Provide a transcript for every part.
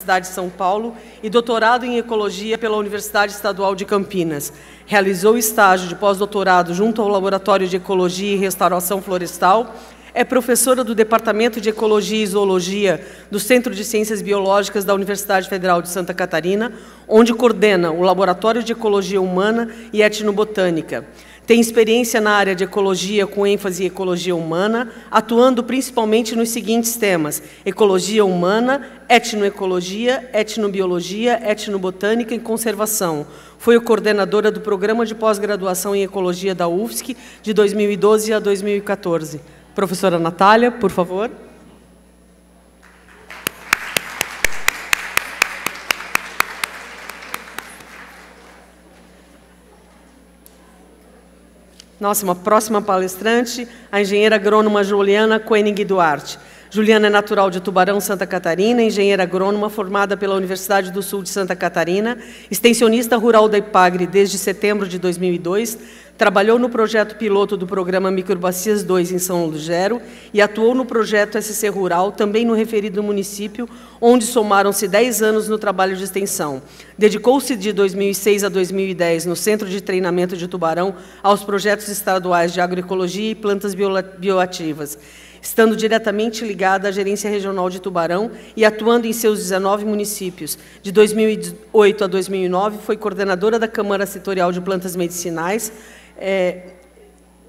Universidade de São Paulo e doutorado em Ecologia pela Universidade Estadual de Campinas. Realizou estágio de pós-doutorado junto ao Laboratório de Ecologia e Restauração Florestal. É professora do Departamento de Ecologia e Zoologia do Centro de Ciências Biológicas da Universidade Federal de Santa Catarina, onde coordena o Laboratório de Ecologia Humana e Etnobotânica. Tem experiência na área de ecologia com ênfase em ecologia humana, atuando principalmente nos seguintes temas: ecologia humana, etnoecologia, etnobiologia, etnobotânica e conservação. Foi coordenadora do Programa de Pós-Graduação em Ecologia da UFSC de 2012 a 2014. Professora Natália, por favor. Nossa, uma próxima palestrante, a engenheira agrônoma Juliana Koenig Duarte. Juliana é natural de Tubarão, Santa Catarina, engenheira agrônoma formada pela Universidade do Sul de Santa Catarina, extensionista rural da IPAGRE desde setembro de 2002, trabalhou no projeto piloto do programa Microbacias 2 em São Lugero e atuou no projeto SC Rural, também no referido município, onde somaram-se 10 anos no trabalho de extensão. Dedicou-se de 2006 a 2010 no Centro de Treinamento de Tubarão aos projetos estaduais de agroecologia e plantas bioativas, estando diretamente ligada à Gerência Regional de Tubarão e atuando em seus 19 municípios. De 2008 a 2009, foi coordenadora da Câmara Setorial de Plantas Medicinais,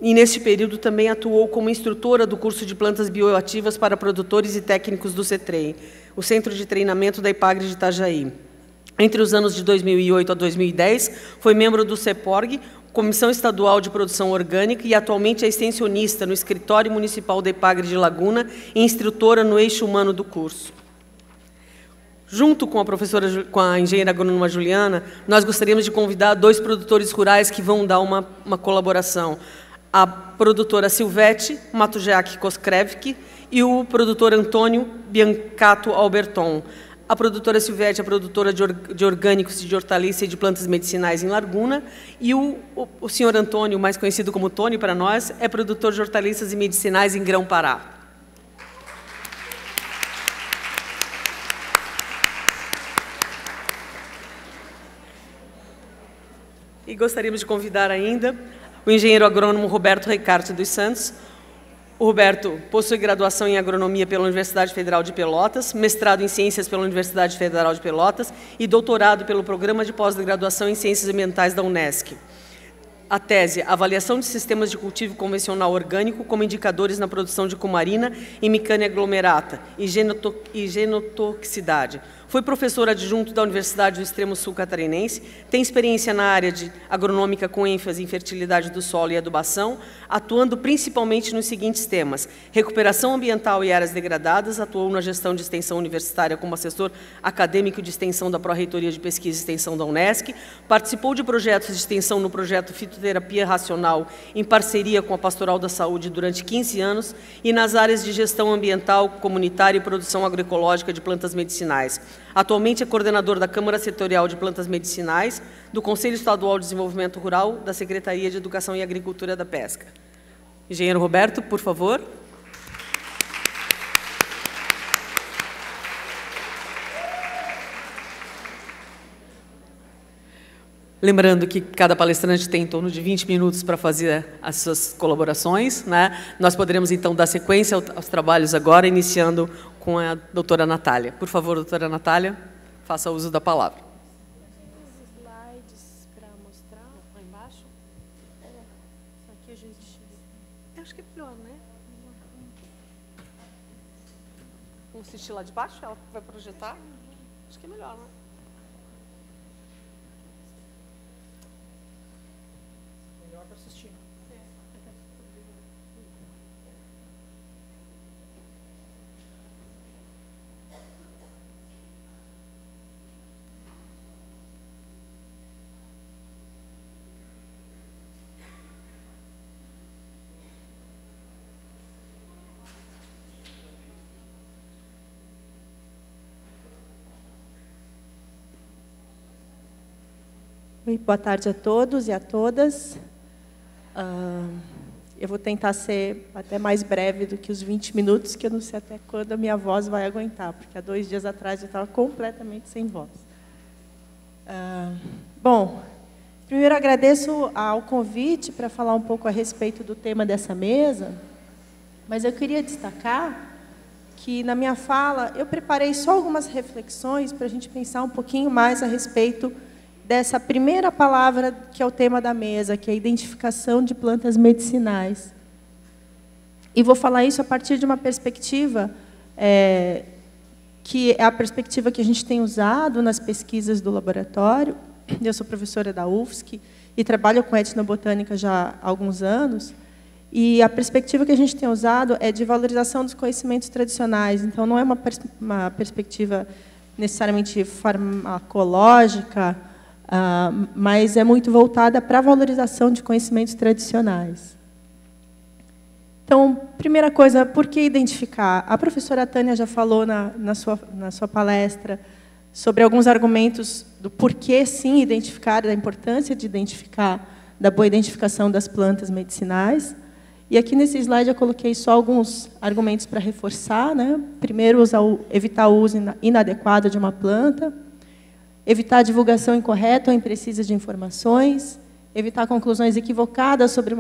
e, neste período, também atuou como instrutora do curso de plantas bioativas para produtores e técnicos do CETREI, o Centro de Treinamento da IPAGRE de Itajaí. Entre os anos de 2008 a 2010, foi membro do CEPORG, Comissão Estadual de Produção Orgânica, e atualmente é extensionista no Escritório Municipal da IPAGRE de Laguna e instrutora no eixo humano do curso. Junto com a engenheira agrônoma Juliana, nós gostaríamos de convidar 2 produtores rurais que vão dar uma colaboração. A produtora Silvete Matujac Koskrevski e o produtor Antônio Biancato Alberton. A produtora Silvete é produtora de orgânicos, de hortaliça e de plantas medicinais em Laguna, e o senhor Antônio, mais conhecido como Tony para nós, é produtor de hortaliças e medicinais em Grão-Pará. E gostaríamos de convidar ainda o engenheiro agrônomo Roberto Recarte dos Santos. O Roberto possui graduação em agronomia pela Universidade Federal de Pelotas, mestrado em ciências pela Universidade Federal de Pelotas e doutorado pelo Programa de Pós-Graduação em Ciências Ambientais da UNESCO. A tese, avaliação de sistemas de cultivo convencional orgânico como indicadores na produção de cumarina e micânia aglomerata e genotoxicidade. Foi professor adjunto da Universidade do Extremo Sul Catarinense, tem experiência na área de agronômica com ênfase em fertilidade do solo e adubação, atuando principalmente nos seguintes temas: recuperação ambiental e áreas degradadas, atuou na gestão de extensão universitária como assessor acadêmico de extensão da Pró-Reitoria de Pesquisa e Extensão da UNESCO, participou de projetos de extensão no projeto Fitoterapia Racional, em parceria com a Pastoral da Saúde durante 15 anos, e nas áreas de gestão ambiental, comunitária e produção agroecológica de plantas medicinais. Atualmente é coordenador da Câmara Setorial de Plantas Medicinais, do Conselho Estadual de Desenvolvimento Rural, da Secretaria de Educação e Agricultura da Pesca. Engenheiro Roberto, por favor. Lembrando que cada palestrante tem em torno de 20 minutos para fazer as suas colaborações, né? Nós poderemos, então, dar sequência aos trabalhos agora, iniciando com a doutora Natália. Por favor, doutora Natália, faça uso da palavra. Os slides para mostrar lá embaixo. Aqui a gente... Acho que é melhor, né? Vamos assistir lá de baixo? Ela vai projetar? Acho que é melhor, né? Melhor para assistir. Oi, boa tarde a todos e a todas. Eu vou tentar ser até mais breve do que os 20 minutos, que eu não sei até quando a minha voz vai aguentar, porque há 2 dias atrás eu estava completamente sem voz. Bom, primeiro agradeço ao convite para falar um pouco a respeito do tema dessa mesa, mas eu queria destacar que, na minha fala, eu preparei só algumas reflexões para a gente pensar um pouquinho mais a respeito dessa primeira palavra que é o tema da mesa, que é a identificação de plantas medicinais. E vou falar isso a partir de uma perspectiva que é a perspectiva que a gente tem usado nas pesquisas do laboratório. Eu sou professora da UFSC e trabalho com etnobotânica já há alguns anos. E a perspectiva que a gente tem usado é de valorização dos conhecimentos tradicionais. Então, não é uma perspectiva necessariamente farmacológica, mas é muito voltada para a valorização de conhecimentos tradicionais. Então, primeira coisa, por que identificar? A professora Tânia já falou na sua palestra sobre alguns argumentos do porquê, sim, identificar, da importância de identificar, da boa identificação das plantas medicinais. E aqui nesse slide eu coloquei só alguns argumentos para reforçar, né? Primeiro, evitar o uso inadequado de uma planta, evitar a divulgação incorreta ou imprecisa de informações, evitar conclusões equivocadas sobre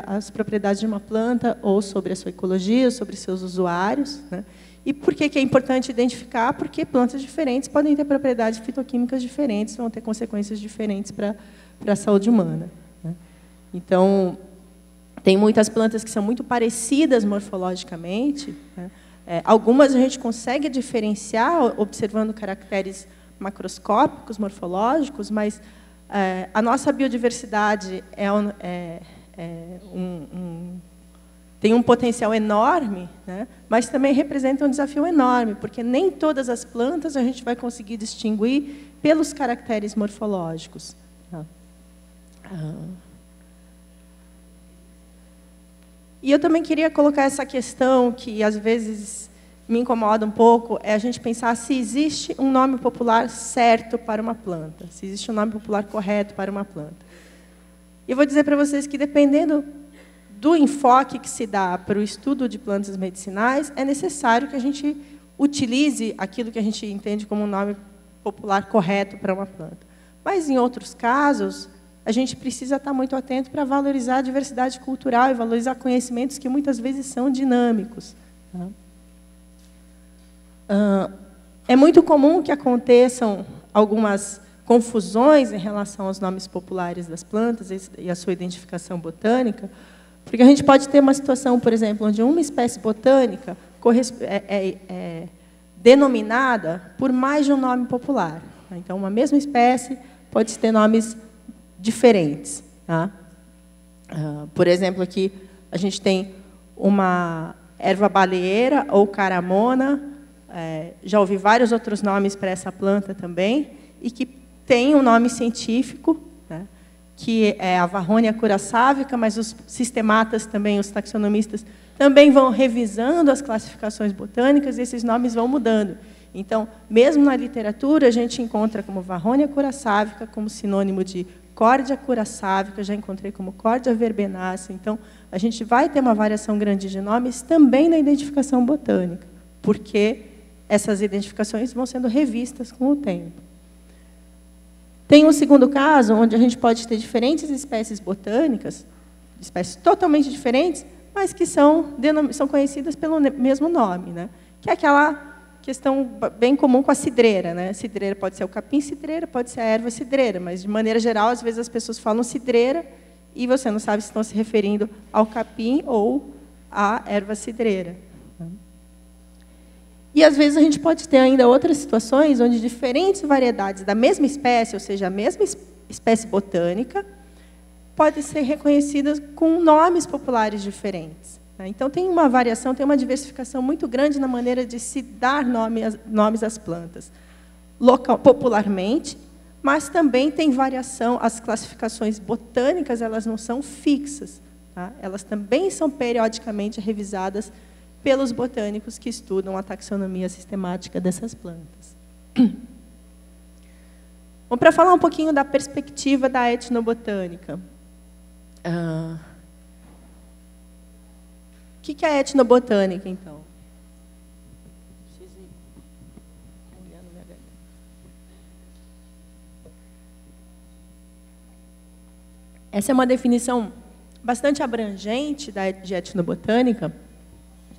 as propriedades de uma planta ou sobre a sua ecologia, sobre seus usuários, né? E por que é importante identificar? Porque plantas diferentes podem ter propriedades fitoquímicas diferentes, vão ter consequências diferentes para a saúde humana, né? Então, tem muitas plantas que são muito parecidas morfologicamente, né? Algumas a gente consegue diferenciar observando caracteres macroscópicos, morfológicos, mas a nossa biodiversidade tem um potencial enorme, né? Mas também representa um desafio enorme, porque nem todas as plantas a gente vai conseguir distinguir pelos caracteres morfológicos. E eu também queria colocar essa questão que, às vezes, me incomoda um pouco, é a gente pensar se existe um nome popular certo para uma planta, se existe um nome popular correto para uma planta. E eu vou dizer para vocês que, dependendo do enfoque que se dá para o estudo de plantas medicinais, é necessário que a gente utilize aquilo que a gente entende como um nome popular correto para uma planta. Mas, em outros casos, a gente precisa estar muito atento para valorizar a diversidade cultural e valorizar conhecimentos que muitas vezes são dinâmicos, tá? É muito comum que aconteçam algumas confusões em relação aos nomes populares das plantas e a sua identificação botânica, porque a gente pode ter uma situação, por exemplo, onde uma espécie botânica é denominada por mais de um nome popular. Então, uma mesma espécie pode ter nomes diferentes, tá? Por exemplo, aqui a gente tem uma erva baleeira ou caramona, já ouvi vários outros nomes para essa planta também, e que tem um nome científico, né, que é a Varronia curaçávica, mas os sistematas também, os taxonomistas, também vão revisando as classificações botânicas e esses nomes vão mudando. Então, mesmo na literatura, a gente encontra como Varronia curaçávica, como sinônimo de Cordia curaçávica, já encontrei como Cordia verbenácea. Então, a gente vai ter uma variação grande de nomes também na identificação botânica, porque essas identificações vão sendo revistas com o tempo. Tem um segundo caso, onde a gente pode ter diferentes espécies botânicas, espécies totalmente diferentes, mas que são conhecidas pelo mesmo nome, né? Que é aquela questão bem comum com a cidreira, né? Cidreira pode ser o capim-cidreira, pode ser a erva cidreira, mas, de maneira geral, às vezes as pessoas falam cidreira e você não sabe se estão se referindo ao capim ou à erva cidreira. E, às vezes, a gente pode ter ainda outras situações onde diferentes variedades da mesma espécie, ou seja, a mesma espécie botânica, podem ser reconhecidas com nomes populares diferentes. Então, tem uma variação, tem uma diversificação muito grande na maneira de se dar nomes às plantas, popularmente, mas também tem variação, as classificações botânicas elas não são fixas, tá? Elas também são periodicamente revisadas pelos botânicos que estudam a taxonomia sistemática dessas plantas. Bom, para falar um pouquinho da perspectiva da etnobotânica. que é etnobotânica, então? Essa é uma definição bastante abrangente de etnobotânica,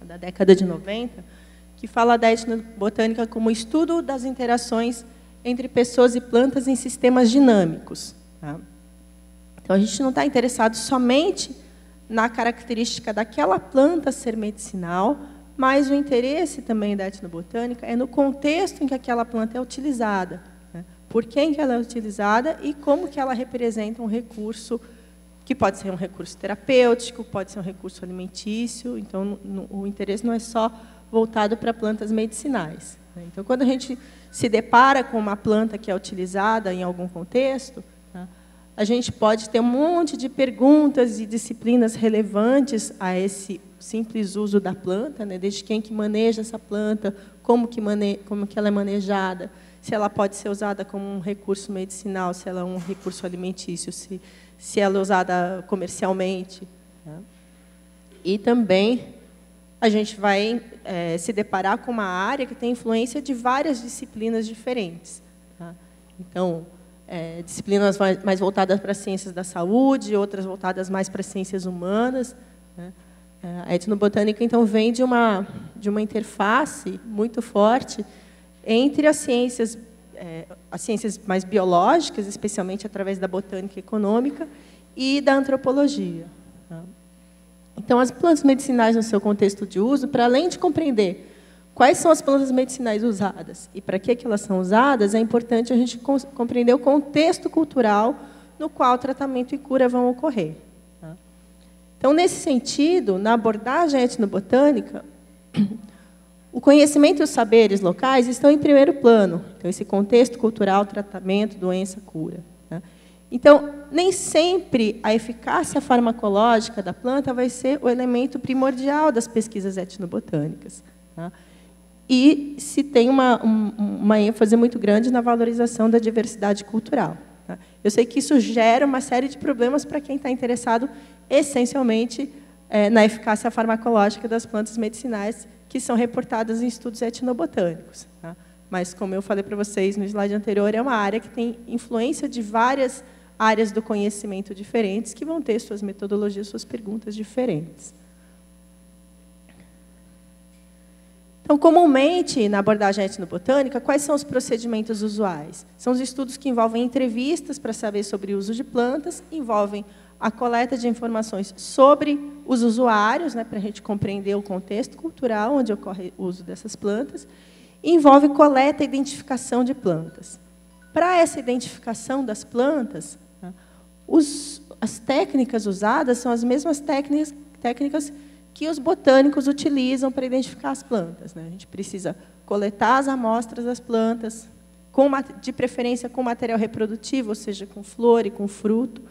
da década de 90, que fala da etnobotânica como estudo das interações entre pessoas e plantas em sistemas dinâmicos. Tá? Então, a gente não está interessado somente na característica daquela planta ser medicinal, mas o interesse também da etnobotânica é no contexto em que aquela planta é utilizada, né? Por quem que ela é utilizada e como que ela representa um recurso que pode ser um recurso terapêutico, pode ser um recurso alimentício. Então, o interesse não é só voltado para plantas medicinais, né? Então, quando a gente se depara com uma planta que é utilizada em algum contexto, tá, a gente pode ter um monte de perguntas e disciplinas relevantes a esse simples uso da planta, né? Desde quem que maneja essa planta, como que ela é manejada, se ela pode ser usada como um recurso medicinal, se ela é um recurso alimentício, se ela é usada comercialmente. Tá? E também a gente vai se deparar com uma área que tem influência de várias disciplinas diferentes. Tá? Então, disciplinas mais voltadas para as ciências da saúde, outras voltadas mais para as ciências humanas, né? A etnobotânica, então, vem de uma interface muito forte entre as ciências mais biológicas, especialmente através da botânica econômica, e da antropologia. Tá? Então, as plantas medicinais, no seu contexto de uso, para além de compreender quais são as plantas medicinais usadas e para que elas são usadas, é importante a gente compreender o contexto cultural no qual o tratamento e cura vão ocorrer. Tá? Então, nesse sentido, na abordagem etnobotânica, o conhecimento e os saberes locais estão em primeiro plano. Então, esse contexto cultural, tratamento, doença, cura. Tá? Então, nem sempre a eficácia farmacológica da planta vai ser o elemento primordial das pesquisas etnobotânicas. Tá? E se tem uma ênfase muito grande na valorização da diversidade cultural. Tá? Eu sei que isso gera uma série de problemas para quem está interessado, essencialmente, na eficácia farmacológica das plantas medicinais, que são reportadas em estudos etnobotânicos. Tá? Mas, como eu falei para vocês no slide anterior, é uma área que tem influência de várias áreas do conhecimento diferentes, que vão ter suas metodologias, suas perguntas diferentes. Então, comumente, na abordagem etnobotânica, quais são os procedimentos usuais? São os estudos que envolvem entrevistas para saber sobre o uso de plantas, envolvem a coleta de informações sobre os usuários, né, para a gente compreender o contexto cultural onde ocorre o uso dessas plantas, e envolve coleta e identificação de plantas. Para essa identificação das plantas, né, as técnicas usadas são as mesmas técnicas que os botânicos utilizam para identificar as plantas. Né? A gente precisa coletar as amostras das plantas, de preferência com material reprodutivo, ou seja, com flor e com fruto.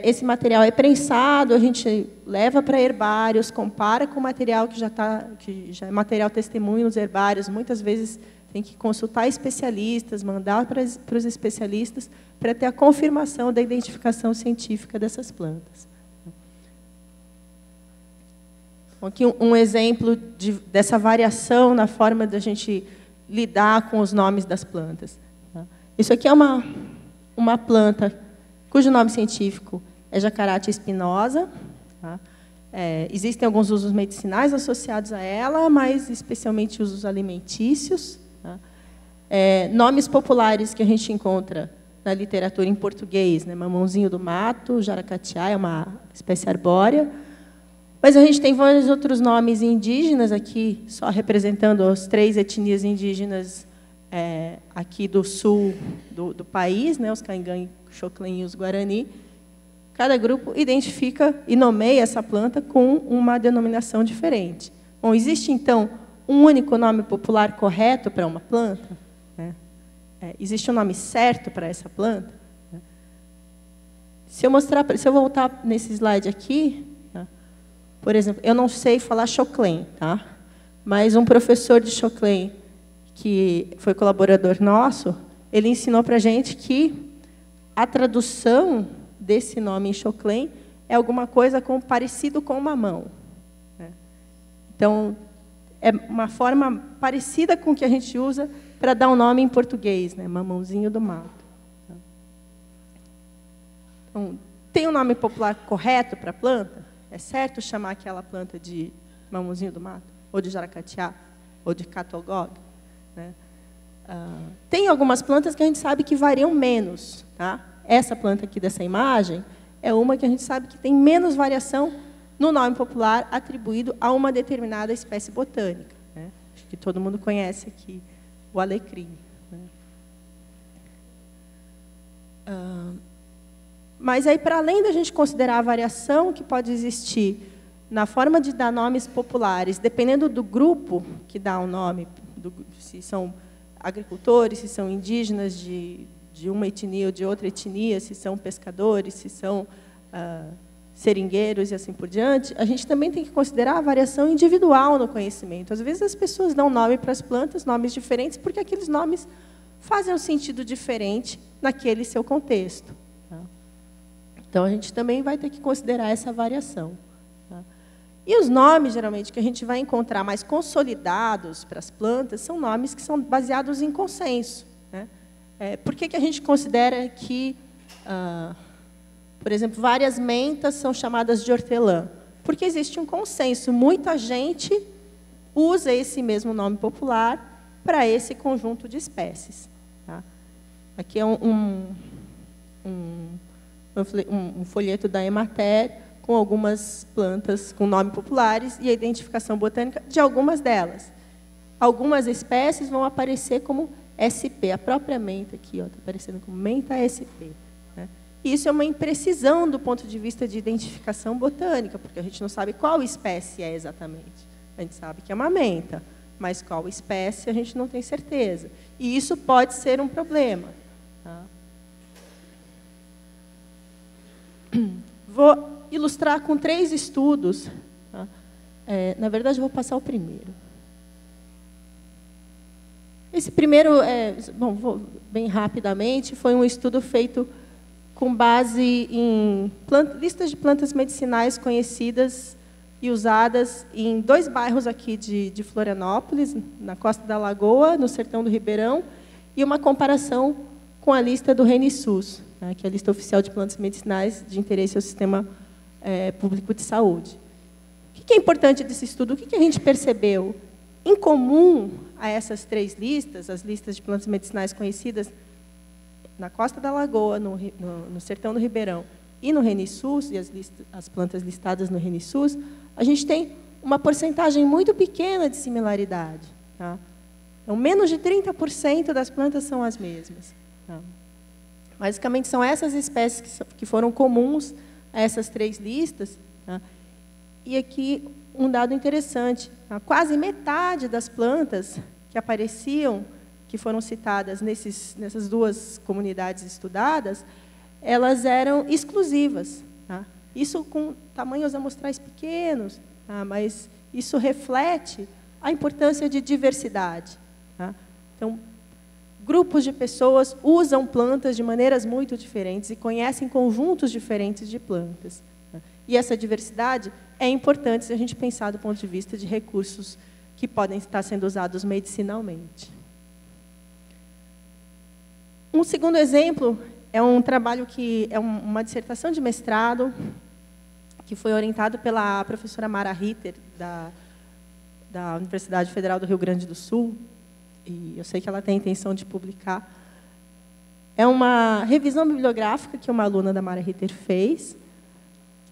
Esse material é prensado, a gente leva para herbários, compara com o material que já é material testemunho nos herbários. Muitas vezes tem que consultar especialistas, mandar para os especialistas para ter a confirmação da identificação científica dessas plantas. Aqui um exemplo dessa variação na forma da gente lidar com os nomes das plantas. Isso aqui é uma planta cujo nome científico é Jacaratia spinosa. Tá? Existem alguns usos medicinais associados a ela, mas especialmente usos alimentícios. Tá? Nomes populares que a gente encontra na literatura em português, né? Mamãozinho do mato, jaracatiá, é uma espécie arbórea. Mas a gente tem vários outros nomes indígenas aqui, só representando as 3 etnias indígenas aqui do sul do país, né? Os Caingangue, Xoclen e os Guarani. Cada grupo identifica e nomeia essa planta com uma denominação diferente. Bom, existe, então, um único nome popular correto para uma planta? Né? Existe um nome certo para essa planta? Né? Se eu voltar nesse slide aqui, tá? Por exemplo, eu não sei falar Xoclen, tá? Mas um professor de Xoclen, que foi colaborador nosso, ele ensinou para a gente que a tradução desse nome em Xoclen é alguma coisa parecido com mamão. Então, é uma forma parecida com o que a gente usa para dar um nome em português, né? Mamãozinho do mato. Então, tem um nome popular correto para a planta? É certo chamar aquela planta de mamãozinho do mato? Ou de jaracatiá? Ou de catogog? Né? Tem algumas plantas que a gente sabe que variam menos. Tá? Essa planta aqui dessa imagem é uma que a gente sabe que tem menos variação no nome popular atribuído a uma determinada espécie botânica. Né? Acho que todo mundo conhece aqui o alecrim. Né? Mas aí, para além da gente considerar a variação que pode existir na forma de dar nomes populares, dependendo do grupo que dá o nome, se são agricultores, se são indígenas de uma etnia ou de outra etnia, se são pescadores, se são seringueiros e assim por diante, a gente também tem que considerar a variação individual no conhecimento. Às vezes as pessoas dão nome para as plantas, nomes diferentes, porque aqueles nomes fazem um sentido diferente naquele seu contexto. Tá? Então, a gente também vai ter que considerar essa variação. Tá? E os nomes, geralmente, que a gente vai encontrar mais consolidados para as plantas, são nomes que são baseados em consenso. Né? Por que a gente considera que, por exemplo, várias mentas são chamadas de hortelã? Porque existe um consenso. Muita gente usa esse mesmo nome popular para esse conjunto de espécies. Tá? Aqui é um folheto da Emater com algumas plantas com nomes populares e a identificação botânica de algumas delas. Algumas espécies vão aparecer como SP. A própria menta aqui está aparecendo como menta SP. Né? E isso é uma imprecisão do ponto de vista de identificação botânica, porque a gente não sabe qual espécie é exatamente. A gente sabe que é uma menta, mas qual espécie a gente não tem certeza. E isso pode ser um problema. Tá? Vou ilustrar com 3 estudos. Tá? Na verdade, eu vou passar o primeiro. Esse primeiro, vou bem rapidamente, foi um estudo feito com base em listas de plantas medicinais conhecidas e usadas em 2 bairros aqui de Florianópolis, na Costa da Lagoa, no Sertão do Ribeirão, e uma comparação com a lista do RENISUS, né, que é a lista oficial de plantas medicinais de interesse ao sistema público de saúde. O que é importante desse estudo? O que a gente percebeu? Em comum a essas 3 listas, as listas de plantas medicinais conhecidas na Costa da Lagoa, no Sertão do Ribeirão e no RENISUS, e as plantas listadas no RENISUS, a gente tem uma porcentagem muito pequena de similaridade. Tá? Então, menos de 30% das plantas são as mesmas. Tá? Basicamente, são essas espécies que foram comuns a essas 3 listas. Tá? E aqui, um dado interessante. Tá? Quase metade das plantas que apareciam, que foram citadas nessas 2 comunidades estudadas, elas eram exclusivas. Tá? Isso com tamanhos amostrais pequenos, tá? Mas isso reflete a importância de diversidade. Tá? Então, grupos de pessoas usam plantas de maneiras muito diferentes e conhecem conjuntos diferentes de plantas. Tá? E essa diversidade é importante se a gente pensar do ponto de vista de recursos que podem estar sendo usados medicinalmente. Um segundo exemplo é um trabalho que é uma dissertação de mestrado que foi orientado pela professora Mara Ritter, da Universidade Federal do Rio Grande do Sul, e eu sei que ela tem a intenção de publicar. É uma revisão bibliográfica que uma aluna da Mara Ritter fez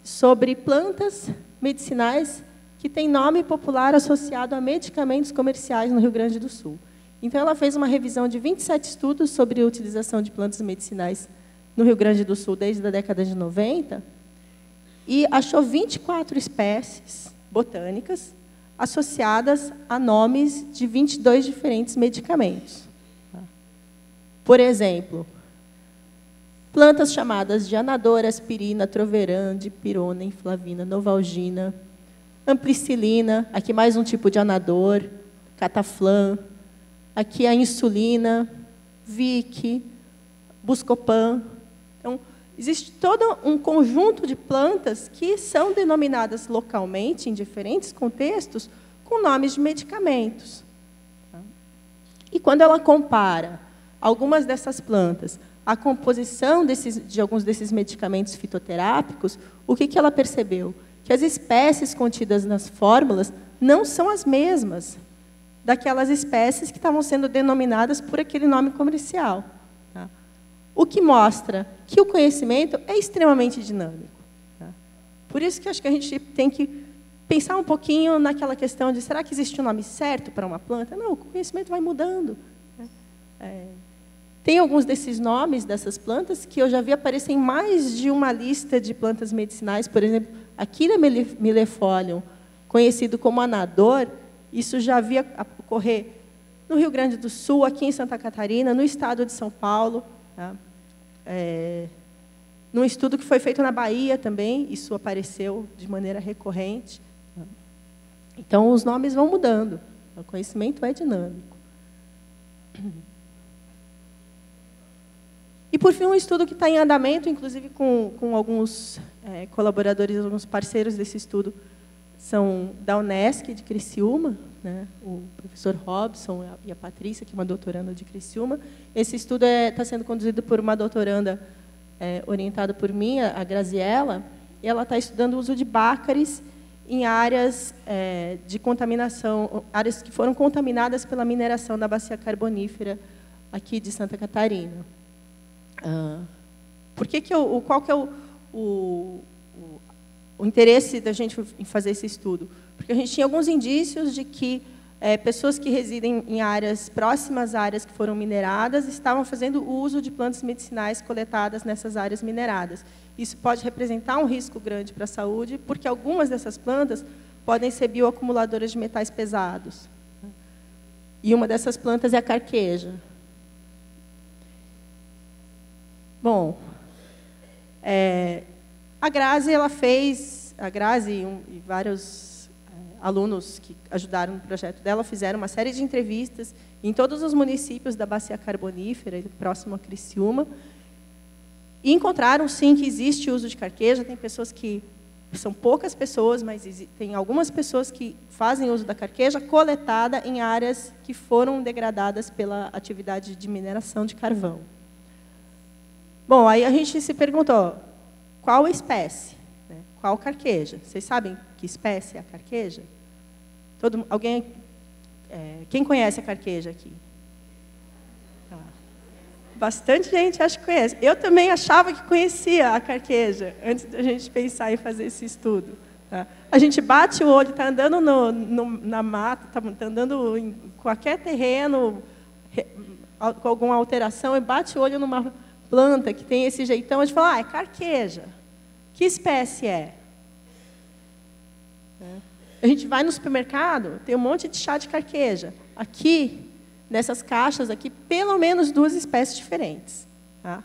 sobre plantas medicinais que têm nome popular associado a medicamentos comerciais no Rio Grande do Sul. Então, ela fez uma revisão de 27 estudos sobre a utilização de plantas medicinais no Rio Grande do Sul desde a década de 90 e achou 24 espécies botânicas associadas a nomes de 22 diferentes medicamentos. Por exemplo, plantas chamadas de anador, aspirina, troveran, dipirona, inflavina, novalgina, ampicilina, aqui mais um tipo de anador, cataflã, aqui a insulina, Vic, Buscopan. Então, existe todo um conjunto de plantas que são denominadas localmente, em diferentes contextos, com nomes de medicamentos. E quando ela compara algumas dessas plantas, a composição de alguns desses medicamentos fitoterápicos, o que ela percebeu? Que as espécies contidas nas fórmulas não são as mesmas daquelas espécies que estavam sendo denominadas por aquele nome comercial. Tá? O que mostra que o conhecimento é extremamente dinâmico. Tá? Por isso que acho que a gente tem que pensar um pouquinho naquela questão de será que existe um nome certo para uma planta? Não, o conhecimento vai mudando. Tem alguns desses nomes dessas plantas que eu já vi aparecer em mais de uma lista de plantas medicinais. Por exemplo, Achillea millefolium, conhecido como anador, isso já havia ocorrer no Rio Grande do Sul, aqui em Santa Catarina, no estado de São Paulo. Tá? Num estudo que foi feito na Bahia também, isso apareceu de maneira recorrente. Então, os nomes vão mudando. O conhecimento é dinâmico. E, por fim, um estudo que está em andamento, inclusive com alguns colaboradores, alguns parceiros desse estudo, são da Unesc, de Criciúma, né? O professor Robson e a Patrícia, que é uma doutoranda de Criciúma. Esse estudo está sendo conduzido por uma doutoranda orientada por mim, a Graziella, e ela está estudando o uso de bácaris em áreas de contaminação, áreas que foram contaminadas pela mineração da bacia carbonífera aqui de Santa Catarina. Qual que é o interesse da gente em fazer esse estudo? Porque a gente tinha alguns indícios de que pessoas que residem em áreas próximas a áreas que foram mineradas estavam fazendo uso de plantas medicinais coletadas nessas áreas mineradas. Isso pode representar um risco grande para a saúde, porque algumas dessas plantas podem ser bioacumuladoras de metais pesados. E uma dessas plantas é a carqueja. Bom, a Grazi e vários alunos que ajudaram no projeto dela fizeram uma série de entrevistas em todos os municípios da bacia carbonífera, próximo a Criciúma, e encontraram, sim, que existe uso de carqueja. Tem pessoas que, são poucas pessoas, mas tem algumas pessoas que fazem uso da carqueja coletada em áreas que foram degradadas pela atividade de mineração de carvão. Bom, aí a gente se perguntou, qual espécie? Qual carqueja? Vocês sabem que espécie é a carqueja? Quem conhece a carqueja aqui? Bastante gente acha que conhece. Eu também achava que conhecia a carqueja, antes da gente pensar em fazer esse estudo. Tá? A gente bate o olho, está andando na mata, está andando em qualquer terreno, com alguma alteração, e bate o olho numa planta que tem esse jeitão, a gente fala, é carqueja. Que espécie é? A gente vai no supermercado, tem um monte de chá de carqueja. Aqui, nessas caixas aqui, pelo menos 2 espécies diferentes. Tá?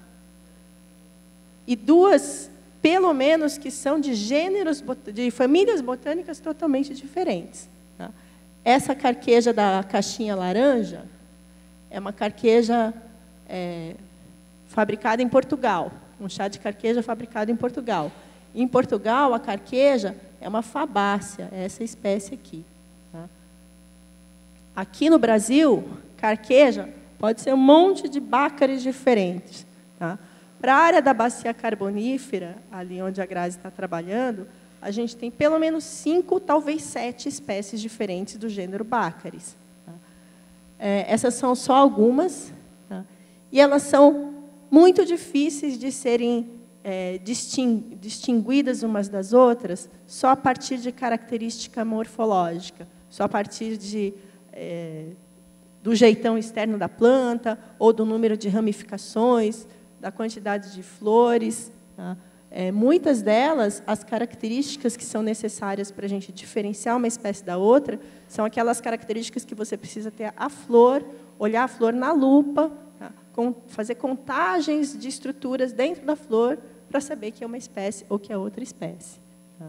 E 2, pelo menos, que são de famílias botânicas totalmente diferentes. Tá? Essa carqueja da caixinha laranja é uma carqueja fabricada em Portugal. Um chá de carqueja fabricado em Portugal. Em Portugal, a carqueja é uma fabácea, é essa espécie aqui. Tá? Aqui no Brasil, carqueja pode ser um monte de bácaris diferentes. Tá? Para a área da bacia carbonífera, ali onde a Grazi está trabalhando, a gente tem pelo menos 5, talvez 7 espécies diferentes do gênero bácaris. Tá? Essas são só algumas, tá? E elas são muito difíceis de serem distinguidas umas das outras só a partir de característica morfológica, só a partir do jeitão externo da planta, ou do número de ramificações, da quantidade de flores. Tá? Muitas delas, as características que são necessárias para a gente diferenciar uma espécie da outra, são aquelas características que você precisa ter a flor, olhar a flor na lupa, tá? Fazer contagens de estruturas dentro da flor, para saber que é uma espécie ou que é outra espécie. Tá?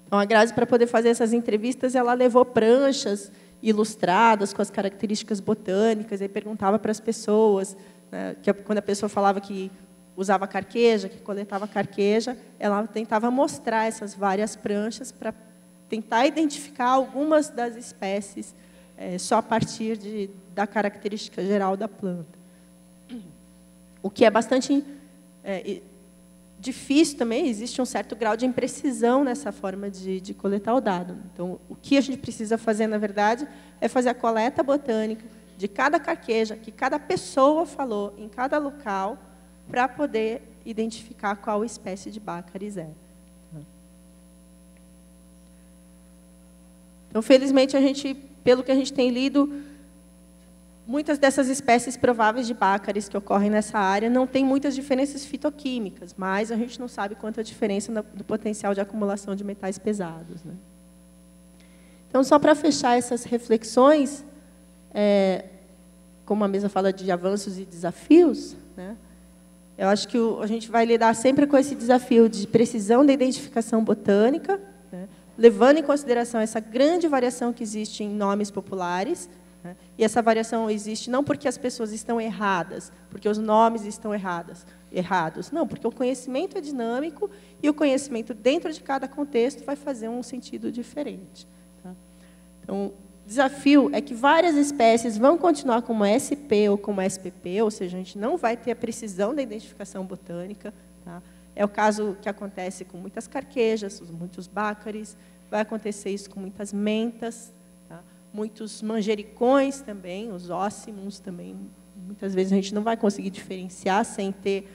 Então, a Grazi, para poder fazer essas entrevistas, ela levou pranchas ilustradas com as características botânicas, e perguntava para as pessoas, né, que quando a pessoa falava que usava carqueja, que coletava carqueja, ela tentava mostrar essas várias pranchas para tentar identificar algumas das espécies só a partir da característica geral da planta. O que é bastante difícil também, existe um certo grau de imprecisão nessa forma de coletar o dado. Então, o que a gente precisa fazer, na verdade, é fazer a coleta botânica de cada carqueja, que cada pessoa falou em cada local, para poder identificar qual espécie de Baccharis é. Então, felizmente, pelo que a gente tem lido, muitas dessas espécies prováveis de Baccharis que ocorrem nessa área não têm muitas diferenças fitoquímicas, mas a gente não sabe quanta diferença do potencial de acumulação de metais pesados, né? Então, só para fechar essas reflexões, como a mesa fala de avanços e desafios, né, eu acho que a gente vai lidar sempre com esse desafio de precisão da identificação botânica, né, levando em consideração essa grande variação que existe em nomes populares, né, e essa variação existe não porque as pessoas estão erradas, porque os nomes estão errados, não, porque o conhecimento é dinâmico e o conhecimento dentro de cada contexto vai fazer um sentido diferente. Tá? Então, o desafio é que várias espécies vão continuar como SP ou como SPP, ou seja, a gente não vai ter a precisão da identificação botânica. Tá? É o caso que acontece com muitas carquejas, muitos Baccharis, vai acontecer isso com muitas mentas, tá? Muitos manjericões também, os óssimos também. Muitas vezes a gente não vai conseguir diferenciar sem ter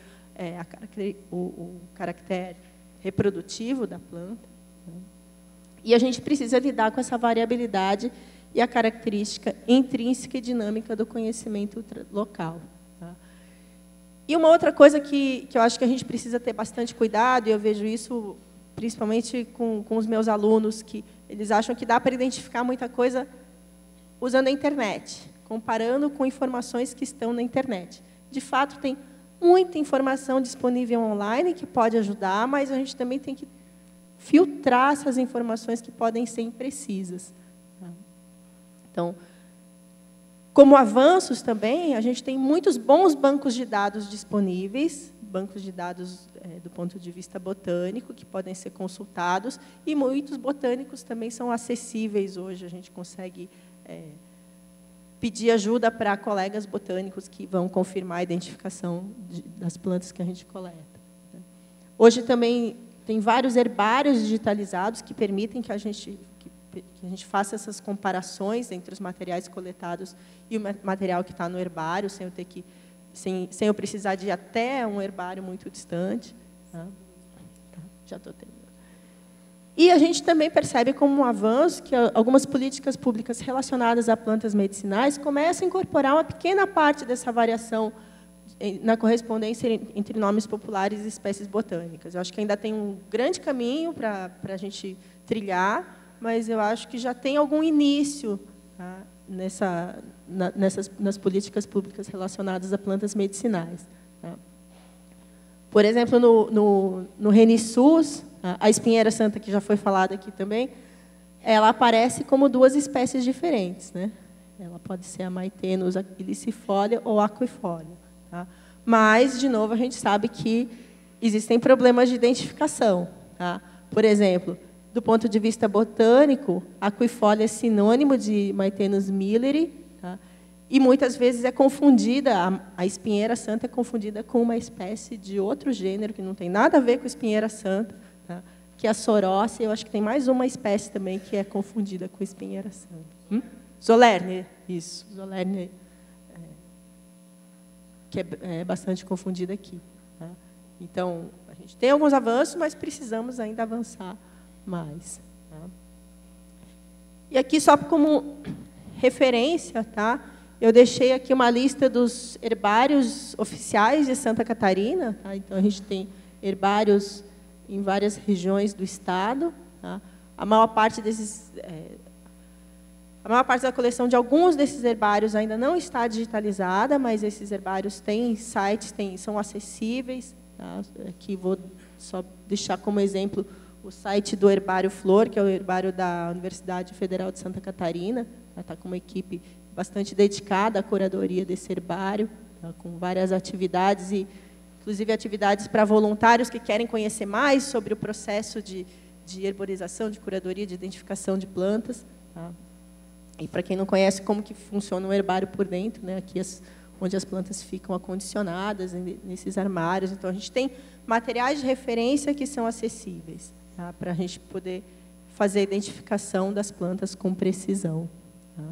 o caractere reprodutivo da planta. Tá? E a gente precisa lidar com essa variabilidade e a característica intrínseca e dinâmica do conhecimento local. Tá? E uma outra coisa que eu acho que a gente precisa ter bastante cuidado, e eu vejo isso principalmente com os meus alunos, que eles acham que dá para identificar muita coisa usando a internet, comparando com informações que estão na internet. De fato, tem muita informação disponível online que pode ajudar, mas a gente também tem que filtrar essas informações que podem ser imprecisas. Então, como avanços também, a gente tem muitos bons bancos de dados disponíveis, bancos de dados do ponto de vista botânico, que podem ser consultados, e muitos botânicos também são acessíveis hoje, a gente consegue pedir ajuda para colegas botânicos que vão confirmar a identificação das plantas que a gente coleta. Hoje também tem vários herbários digitalizados que permitem que a gente faça essas comparações entre os materiais coletados e o material que está no herbário, sem eu precisar de ir até um herbário muito distante. Tá? Já estou terminando. E a gente também percebe como um avanço que algumas políticas públicas relacionadas a plantas medicinais começam a incorporar uma pequena parte dessa variação na correspondência entre nomes populares e espécies botânicas. Eu acho que ainda tem um grande caminho para a gente trilhar, mas eu acho que já tem algum início, tá, nas políticas públicas relacionadas a plantas medicinais. Tá? Por exemplo, no ReniSUS, a espinheira santa, que já foi falada aqui também, ela aparece como duas espécies diferentes, né? Ela pode ser a Maitenus aquilicifolia ou aquifolia. Tá? Mas, de novo, a gente sabe que existem problemas de identificação. Tá? Por exemplo, do ponto de vista botânico, a aquifolia é sinônimo de Maitenus milleri, tá? E muitas vezes é confundida, a espinheira santa é confundida com uma espécie de outro gênero, que não tem nada a ver com a espinheira santa, tá? Que é a Sorócea. Eu acho que tem mais uma espécie também que é confundida com a espinheira santa. Zolernia, isso. Zolernia, que é bastante confundida aqui. Tá? Então, a gente tem alguns avanços, mas precisamos ainda avançar mais. Tá? E aqui, só como referência, tá? Eu deixei aqui uma lista dos herbários oficiais de Santa Catarina. Tá? Então, a gente tem herbários em várias regiões do estado. Tá? A maior parte da coleção de alguns desses herbários ainda não está digitalizada, mas esses herbários têm sites, são acessíveis. Tá? Aqui vou só deixar como exemplo o site do Herbário Flor, que é o herbário da Universidade Federal de Santa Catarina. Está com uma equipe bastante dedicada à curadoria desse herbário, tá? Com várias atividades, inclusive atividades para voluntários que querem conhecer mais sobre o processo de de herborização, de curadoria, de identificação de plantas. Tá? E para quem não conhece como que funciona um herbário por dentro, né? Aqui onde as plantas ficam acondicionadas nesses armários. Então, a gente tem materiais de referência que são acessíveis, tá? Para a gente poder fazer a identificação das plantas com precisão. Tá?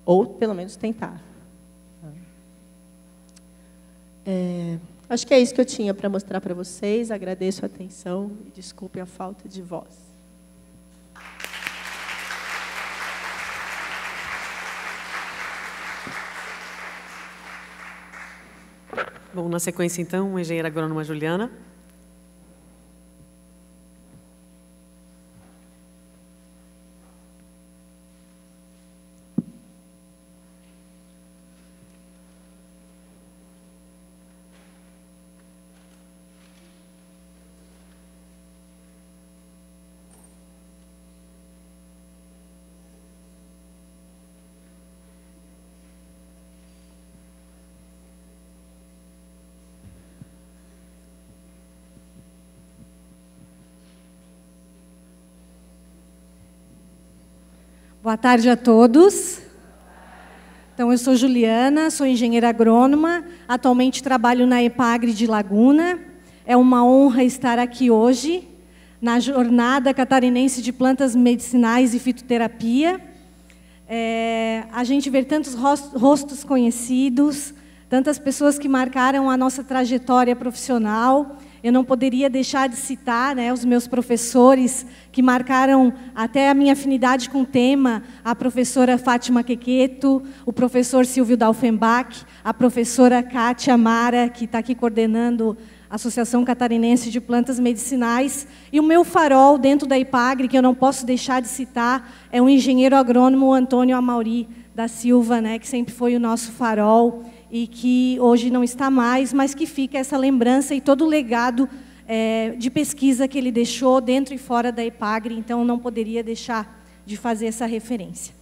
Ou, pelo menos, tentar. Tá? Acho que é isso que eu tinha para mostrar para vocês. Agradeço a atenção e desculpe a falta de voz. Bom, na sequência, então, a engenheira agrônoma Juliana. Boa tarde a todos. Então, eu sou Juliana, sou engenheira agrônoma, atualmente trabalho na EPAGRE de Laguna. É uma honra estar aqui hoje, na Jornada Catarinense de Plantas Medicinais e Fitoterapia. A gente vê tantos rostos conhecidos, tantas pessoas que marcaram a nossa trajetória profissional. Eu não poderia deixar de citar, né, os meus professores que marcaram até a minha afinidade com o tema, a professora Fátima Quequeto, o professor Silvio Dalfenbach, a professora Kátia Mara, que está aqui coordenando a Associação Catarinense de Plantas Medicinais, e o meu farol dentro da IPAGRE, que eu não posso deixar de citar, é o engenheiro agrônomo Antônio Amauri da Silva, né, que sempre foi o nosso farol, e que hoje não está mais, mas que fica essa lembrança e todo o legado de pesquisa que ele deixou dentro e fora da IPAGRE, então não poderia deixar de fazer essa referência.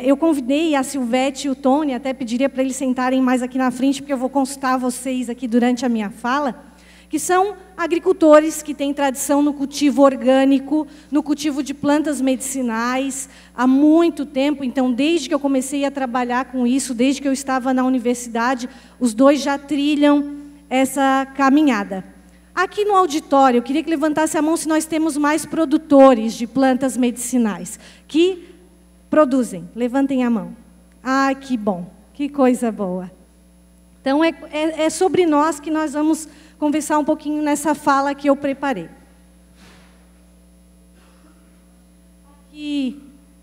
Eu convidei a Silvete e o Tony, até pediria para eles sentarem mais aqui na frente, porque eu vou consultar vocês aqui durante a minha fala, que são agricultores que têm tradição no cultivo orgânico, no cultivo de plantas medicinais, há muito tempo. Então, desde que eu comecei a trabalhar com isso, desde que eu estava na universidade, os dois já trilham essa caminhada. Aqui no auditório, eu queria que levantasse a mão se nós temos mais produtores de plantas medicinais que produzem. Levantem a mão. Ah, que bom, que coisa boa. Então, é sobre nós que nós vamos conversar um pouquinho nessa fala que eu preparei. Aqui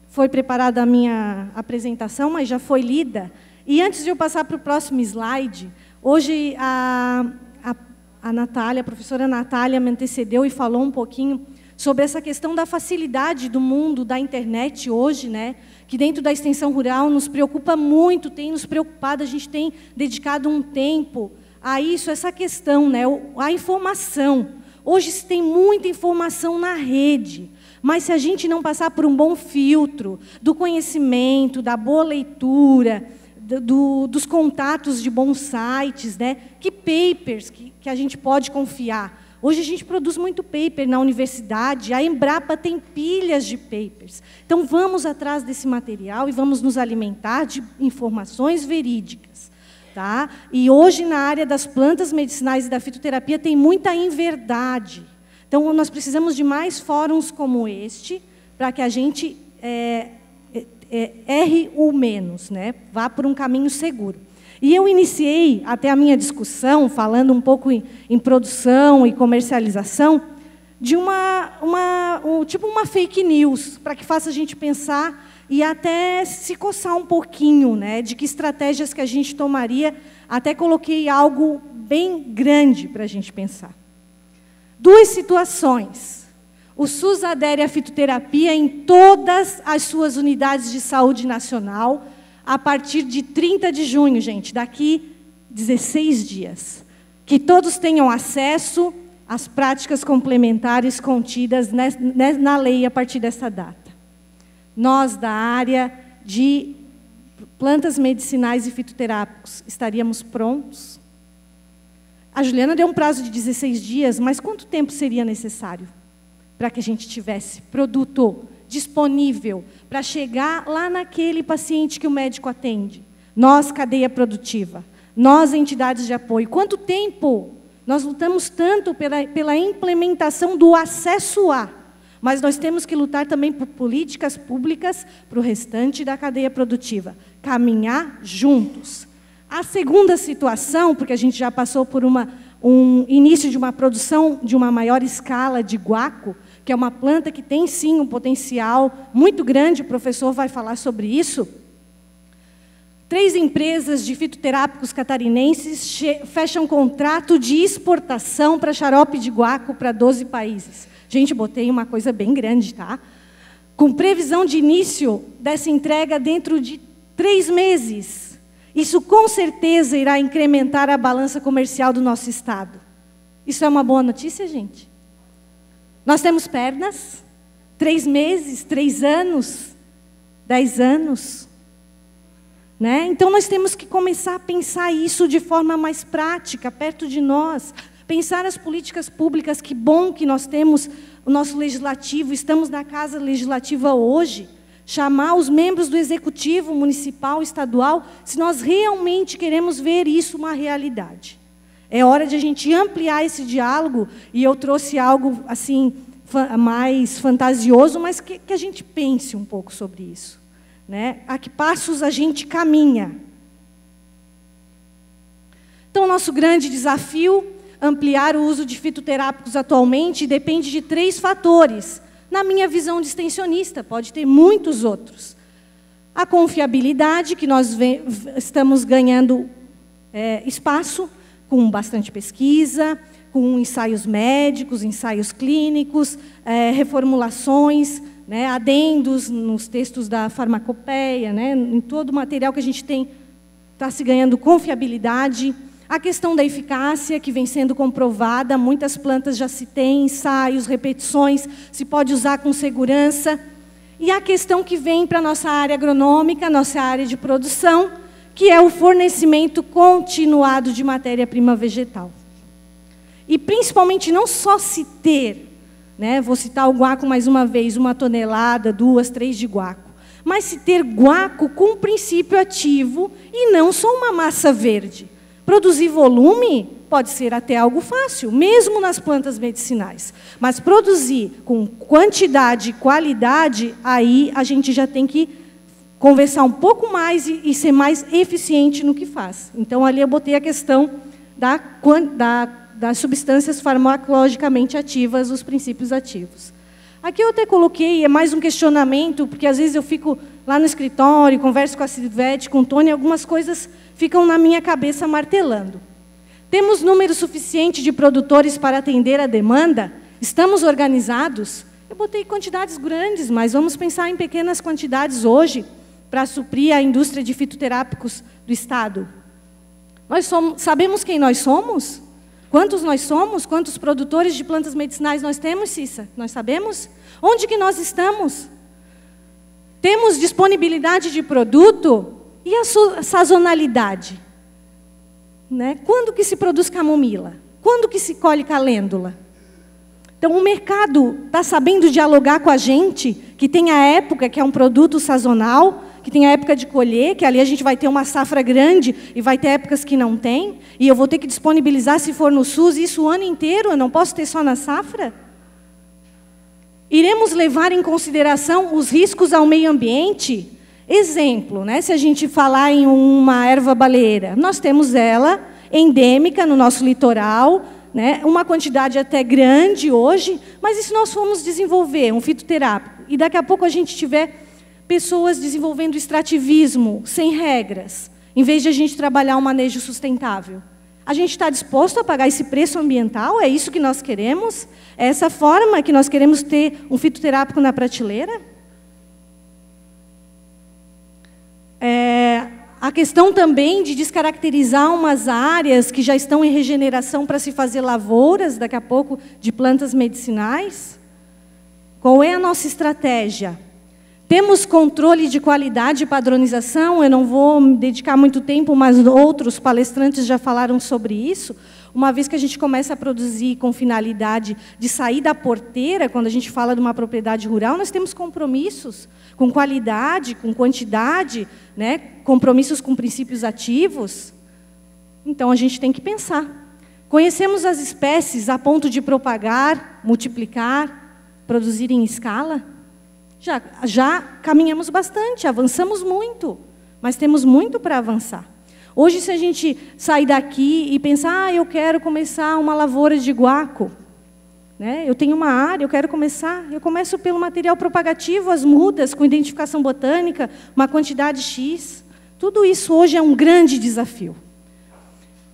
foi preparada a minha apresentação, mas já foi lida. E antes de eu passar para o próximo slide, hoje a Natália, a professora Natália, me antecedeu e falou um pouquinho sobre essa questão da facilidade do mundo da internet hoje, né? Que dentro da extensão rural nos preocupa muito, tem nos preocupado, a gente tem dedicado um tempo a isso, essa questão, né? A informação. Hoje se tem muita informação na rede, mas se a gente não passar por um bom filtro do conhecimento, da boa leitura, dos contatos de bons sites, né? Que papers que a gente pode confiar. Hoje a gente produz muito paper na universidade, a Embrapa tem pilhas de papers. Então vamos atrás desse material e vamos nos alimentar de informações verídicas. Tá? E hoje, na área das plantas medicinais e da fitoterapia, tem muita inverdade. Então, nós precisamos de mais fóruns como este, para que a gente erre o menos, né? Vá por um caminho seguro. E eu iniciei até a minha discussão, falando um pouco em produção e comercialização, de tipo uma fake news, para que faça a gente pensar e até se coçar um pouquinho, né, de que estratégias que a gente tomaria. Até coloquei algo bem grande para a gente pensar. Duas situações. O SUS adere à fitoterapia em todas as suas unidades de saúde nacional a partir de 30 de junho, gente, daqui 16 dias. Que todos tenham acesso às práticas complementares contidas na lei a partir dessa data. Nós, da área de plantas medicinais e fitoterápicos, estaríamos prontos? A Juliana deu um prazo de 16 dias, mas quanto tempo seria necessário? para que a gente tivesse produto disponível para chegar lá naquele paciente que o médico atende. Nós, cadeia produtiva, nós, entidades de apoio. Quanto tempo nós lutamos tanto pela implementação do acesso a, mas nós temos que lutar também por políticas públicas para o restante da cadeia produtiva. Caminhar juntos. A segunda situação, porque a gente já passou por um início de uma produção de uma maior escala de guaco, que é uma planta que tem, sim, um potencial muito grande, o professor vai falar sobre isso. 3 empresas de fitoterápicos catarinenses fecham contrato de exportação para xarope de guaco para 12 países. Gente, botei uma coisa bem grande, tá? Com previsão de início dessa entrega dentro de 3 meses. Isso, com certeza, irá incrementar a balança comercial do nosso Estado. Isso é uma boa notícia, gente? Nós temos pernas, 3 meses, 3 anos, 10 anos. Né? Então, nós temos que começar a pensar isso de forma mais prática, perto de nós. Pensar as políticas públicas, que bom que nós temos o nosso legislativo, estamos na Casa Legislativa hoje. Chamar os membros do Executivo Municipal, Estadual, se nós realmente queremos ver isso uma realidade. É hora de a gente ampliar esse diálogo, e eu trouxe algo assim, mais fantasioso, mas que a gente pense um pouco sobre isso. Né? A que passos a gente caminha? Então, nosso grande desafio, ampliar o uso de fitoterápicos atualmente, depende de 3 fatores. Na minha visão de extensionista, pode ter muitos outros. A confiabilidade, que nós estamos ganhando espaço, com bastante pesquisa, com ensaios médicos, ensaios clínicos, reformulações, né, adendos nos textos da farmacopeia, né, em todo o material que a gente tem, está se ganhando confiabilidade. A questão da eficácia, que vem sendo comprovada, muitas plantas já se tem, ensaios, repetições, se pode usar com segurança. E a questão que vem para a nossa área agronômica, nossa área de produção, que é o fornecimento continuado de matéria-prima vegetal. E, principalmente, não só se ter, né, vou citar o guaco mais uma vez, 1 tonelada, 2, 3 de guaco, mas se ter guaco com princípio ativo e não só uma massa verde. Produzir volume pode ser até algo fácil, mesmo nas plantas medicinais. Mas produzir com quantidade e qualidade, aí a gente já tem que conversar um pouco mais e ser mais eficiente no que faz. Então, ali eu botei a questão das substâncias farmacologicamente ativas, os princípios ativos. Aqui eu até coloquei, é mais um questionamento, porque às vezes eu fico lá no escritório, converso com a Silvete, com o Tony, algumas coisas ficam na minha cabeça martelando. Temos número suficiente de produtores para atender a demanda? Estamos organizados? Eu botei quantidades grandes, mas vamos pensar em pequenas quantidades hoje para suprir a indústria de fitoterápicos do Estado. Sabemos quem nós somos? Quantos nós somos? Quantos produtores de plantas medicinais nós temos, Cissa? Nós sabemos? Onde que nós estamos? Temos disponibilidade de produto? E a sazonalidade? Né? Quando que se produz camomila? Quando que se colhe calêndula? Então, o mercado está sabendo dialogar com a gente, que tem a época, que é um produto sazonal, que tem a época de colher, que ali a gente vai ter uma safra grande e vai ter épocas que não tem, e eu vou ter que disponibilizar, se for no SUS, isso o ano inteiro, eu não posso ter só na safra? Iremos levar em consideração os riscos ao meio ambiente? Exemplo, né, se a gente falar em uma erva baleeira, nós temos ela endêmica no nosso litoral, né, uma quantidade até grande hoje, mas e se nós formos desenvolver um fitoterápico, e daqui a pouco a gente tiver pessoas desenvolvendo extrativismo sem regras, em vez de a gente trabalhar um manejo sustentável? A gente está disposto a pagar esse preço ambiental? É isso que nós queremos? É essa forma que nós queremos ter um fitoterápico na prateleira? A questão também de descaracterizar umas áreas que já estão em regeneração para se fazer lavouras, daqui a pouco, de plantas medicinais. Qual é a nossa estratégia? Temos controle de qualidade e padronização? Eu não vou me dedicar muito tempo, mas outros palestrantes já falaram sobre isso. uma vez que a gente começa a produzir com finalidade de sair da porteira, quando a gente fala de uma propriedade rural, nós temos compromissos com qualidade, com quantidade, né? Compromissos com princípios ativos. Então, a gente tem que pensar. Conhecemos as espécies a ponto de propagar, multiplicar, produzir em escala? Já caminhamos bastante, avançamos muito, mas temos muito para avançar. Hoje, se a gente sair daqui e pensar, eu quero começar uma lavoura de guaco, né? Eu tenho uma área, eu quero começar, eu começo pelo material propagativo, as mudas, com identificação botânica, uma quantidade X. Tudo isso hoje é um grande desafio.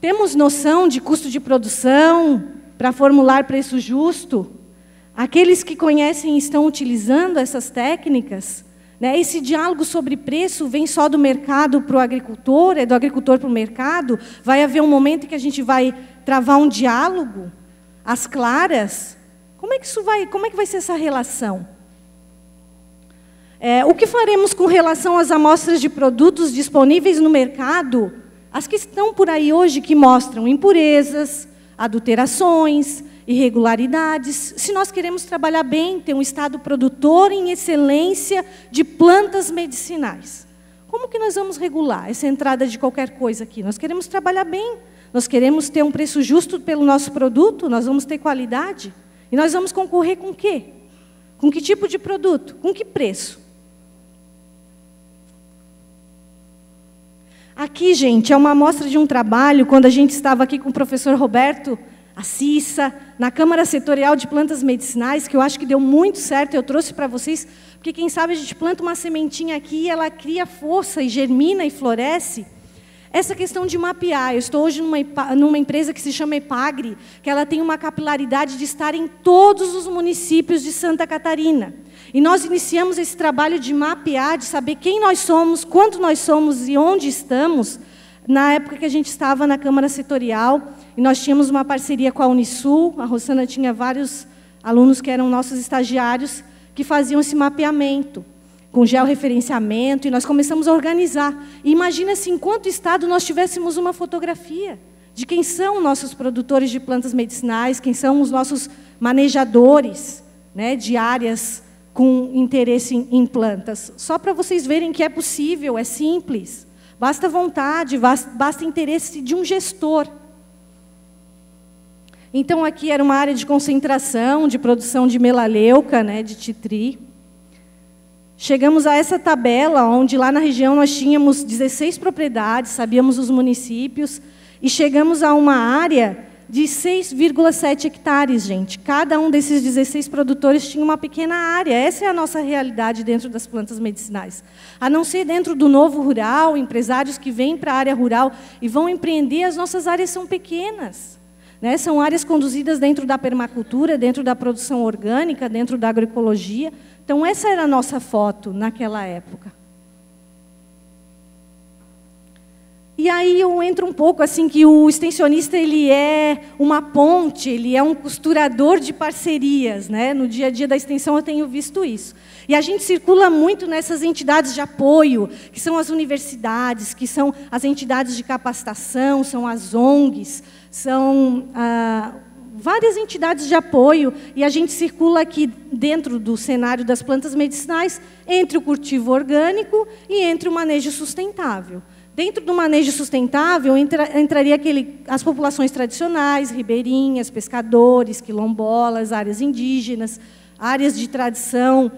Temos noção de custo de produção para formular preço justo? Aqueles que conhecem e estão utilizando essas técnicas, né? Esse diálogo sobre preço vem só do mercado para o agricultor, é do agricultor para o mercado? Vai haver um momento em que a gente vai travar um diálogo às claras? Como é que vai ser essa relação? O que faremos com relação às amostras de produtos disponíveis no mercado? As que estão por aí hoje que mostram impurezas, adulterações, irregularidades. Se nós queremos trabalhar bem, ter um estado produtor em excelência de plantas medicinais, como que nós vamos regular essa entrada de qualquer coisa aqui? Nós queremos trabalhar bem, nós queremos ter um preço justo pelo nosso produto, nós vamos ter qualidade. E nós vamos concorrer com o quê? Com que tipo de produto? Com que preço? Aqui, gente, é uma amostra de um trabalho, quando a gente estava aqui com o professor Roberto Assissa, na Câmara Setorial de Plantas Medicinais, que eu acho que deu muito certo, eu trouxe para vocês, porque quem sabe a gente planta uma sementinha aqui, ela cria força e germina e floresce. Essa questão de mapear, eu estou hoje numa empresa que se chama Epagri, que ela tem uma capilaridade de estar em todos os municípios de Santa Catarina. E nós iniciamos esse trabalho de mapear, de saber quem nós somos, quanto nós somos e onde estamos, na época que a gente estava na Câmara Setorial, e nós tínhamos uma parceria com a Unisul, a Rosana tinha vários alunos que eram nossos estagiários, que faziam esse mapeamento, com georreferenciamento, e nós começamos a organizar. E imagina se, enquanto Estado, nós tivéssemos uma fotografia de quem são nossos produtores de plantas medicinais, quem são os nossos manejadores, né, de áreas com interesse em plantas. Só para vocês verem que é possível, é simples. Basta vontade, basta interesse de um gestor. Então, aqui era uma área de concentração, de produção de melaleuca, né, de titri. Chegamos a essa tabela, onde lá na região nós tínhamos 16 propriedades, sabíamos os municípios, e chegamos a uma área de 6,7 hectares, gente. Cada um desses 16 produtores tinha uma pequena área. Essa é a nossa realidade dentro das plantas medicinais. A não ser dentro do novo rural, empresários que vêm para a área rural e vão empreender, as nossas áreas são pequenas, né? São áreas conduzidas dentro da permacultura, dentro da produção orgânica, dentro da agroecologia. Então, essa era a nossa foto naquela época. E aí eu entro um pouco assim que o extensionista ele é uma ponte, ele é um costurador de parcerias, né? No dia a dia da extensão eu tenho visto isso. E a gente circula muito nessas entidades de apoio, que são as universidades, que são as entidades de capacitação, são as ONGs, são várias entidades de apoio, e a gente circula aqui dentro do cenário das plantas medicinais entre o cultivo orgânico e entre o manejo sustentável. Dentro do manejo sustentável, entraria as populações tradicionais, ribeirinhas, pescadores, quilombolas, áreas indígenas, áreas de tradição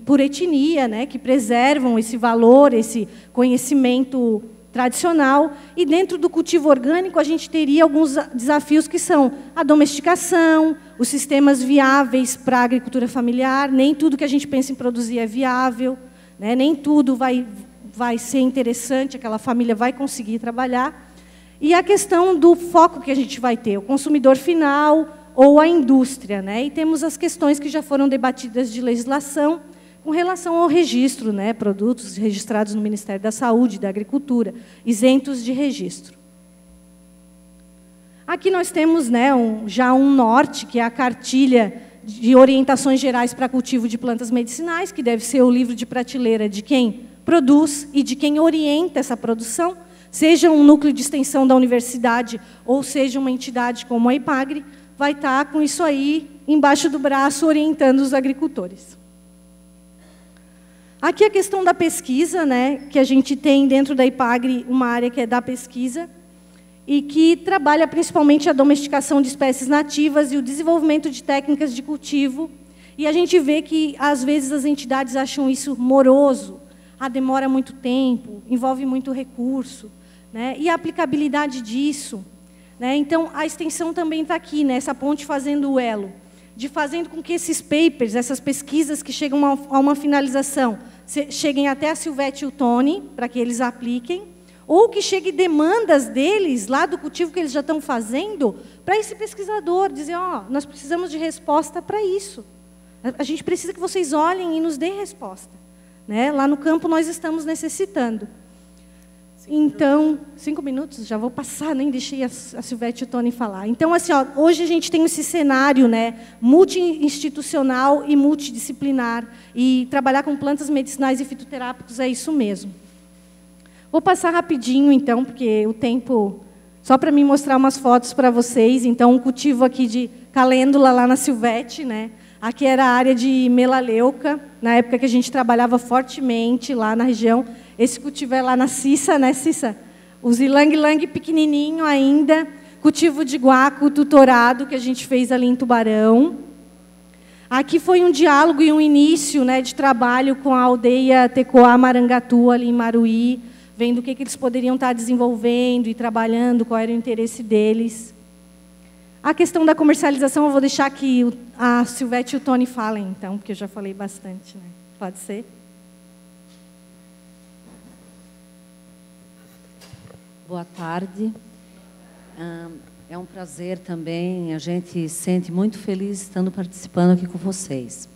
por etnia, né, que preservam esse valor, esse conhecimento tradicional. E dentro do cultivo orgânico, a gente teria alguns desafios que são a domesticação, os sistemas viáveis para a agricultura familiar. Nem tudo que a gente pensa em produzir é viável, né, nem tudo vai ser interessante, aquela família vai conseguir trabalhar. E a questão do foco que a gente vai ter, o consumidor final ou a indústria, né? E temos as questões que já foram debatidas de legislação com relação ao registro, né? Produtos registrados no Ministério da Saúde, da Agricultura, isentos de registro. Aqui nós temos, né, já um norte, que é a cartilha de orientações gerais para cultivo de plantas medicinais, que deve ser o livro de prateleira de quem produz e de quem orienta essa produção. seja um núcleo de extensão da universidade ou seja uma entidade como a IPAGRE, vai estar com isso aí embaixo do braço, orientando os agricultores. Aqui a questão da pesquisa, né, que a gente tem dentro da IPAGRE uma área que é da pesquisa, e que trabalha principalmente a domesticação de espécies nativas e o desenvolvimento de técnicas de cultivo. E a gente vê que, às vezes, as entidades acham isso moroso, demora muito tempo, envolve muito recurso, né? E a aplicabilidade disso, né? Então, a extensão também está aqui, né? Essa ponte fazendo o elo, de fazendo com que esses papers, essas pesquisas que chegam a uma finalização, cheguem até a Silvete e o Tony, para que eles apliquem, ou que chegue demandas deles, lá do cultivo que eles já estão fazendo, para esse pesquisador, dizer, nós precisamos de resposta para isso. A gente precisa que vocês olhem e nos deem resposta. Né? Lá no campo nós estamos necessitando. Então, 5 minutos, já vou passar, nem deixei a Silvete e o Tony falar. Então, assim, hoje a gente tem esse cenário, né, multi-institucional e multidisciplinar, e trabalhar com plantas medicinais e fitoterápicos é isso mesmo. Vou passar rapidinho, então, porque o tempo... Só para me mostrar umas fotos para vocês. Então, um cultivo aqui de calêndula lá na Silvete, né? Aqui era a área de melaleuca, na época que a gente trabalhava fortemente lá na região. Esse cultivo é lá na Cissa, né, Cissa? Os ilang-ilang pequenininho ainda. Cultivo de guaco tutorado que a gente fez ali em Tubarão. Aqui foi um diálogo e um início, né, de trabalho com a aldeia Tecoá Marangatu, ali em Maruí, vendo o que eles poderiam estar desenvolvendo e trabalhando, qual era o interesse deles. A questão da comercialização, eu vou deixar que a Silvete e o Tony falem, então, porque eu já falei bastante. Né? Pode ser? Boa tarde. É um prazer também, a gente se sente muito feliz estando participando aqui com vocês.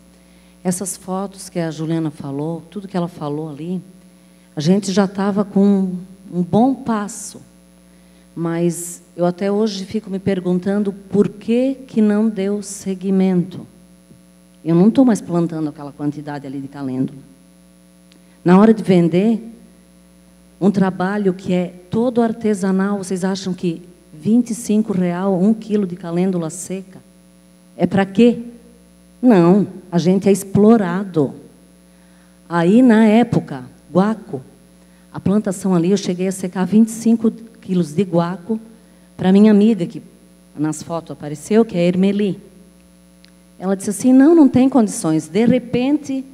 Essas fotos que a Juliana falou, tudo que ela falou ali, a gente já estava com um bom passo, mas eu até hoje fico me perguntando por que não deu seguimento. Eu não estou mais plantando aquela quantidade ali de calêndula. Na hora de vender, um trabalho que é todo artesanal, vocês acham que R$25 1 quilo de calêndula seca? É para quê? Não, a gente é explorado. Aí, na época, guaco, a plantação ali, eu cheguei a secar 25 quilos de guaco para minha amiga, que nas fotos apareceu, que é a Ermeli. Ela disse assim, não tem condições. De repente,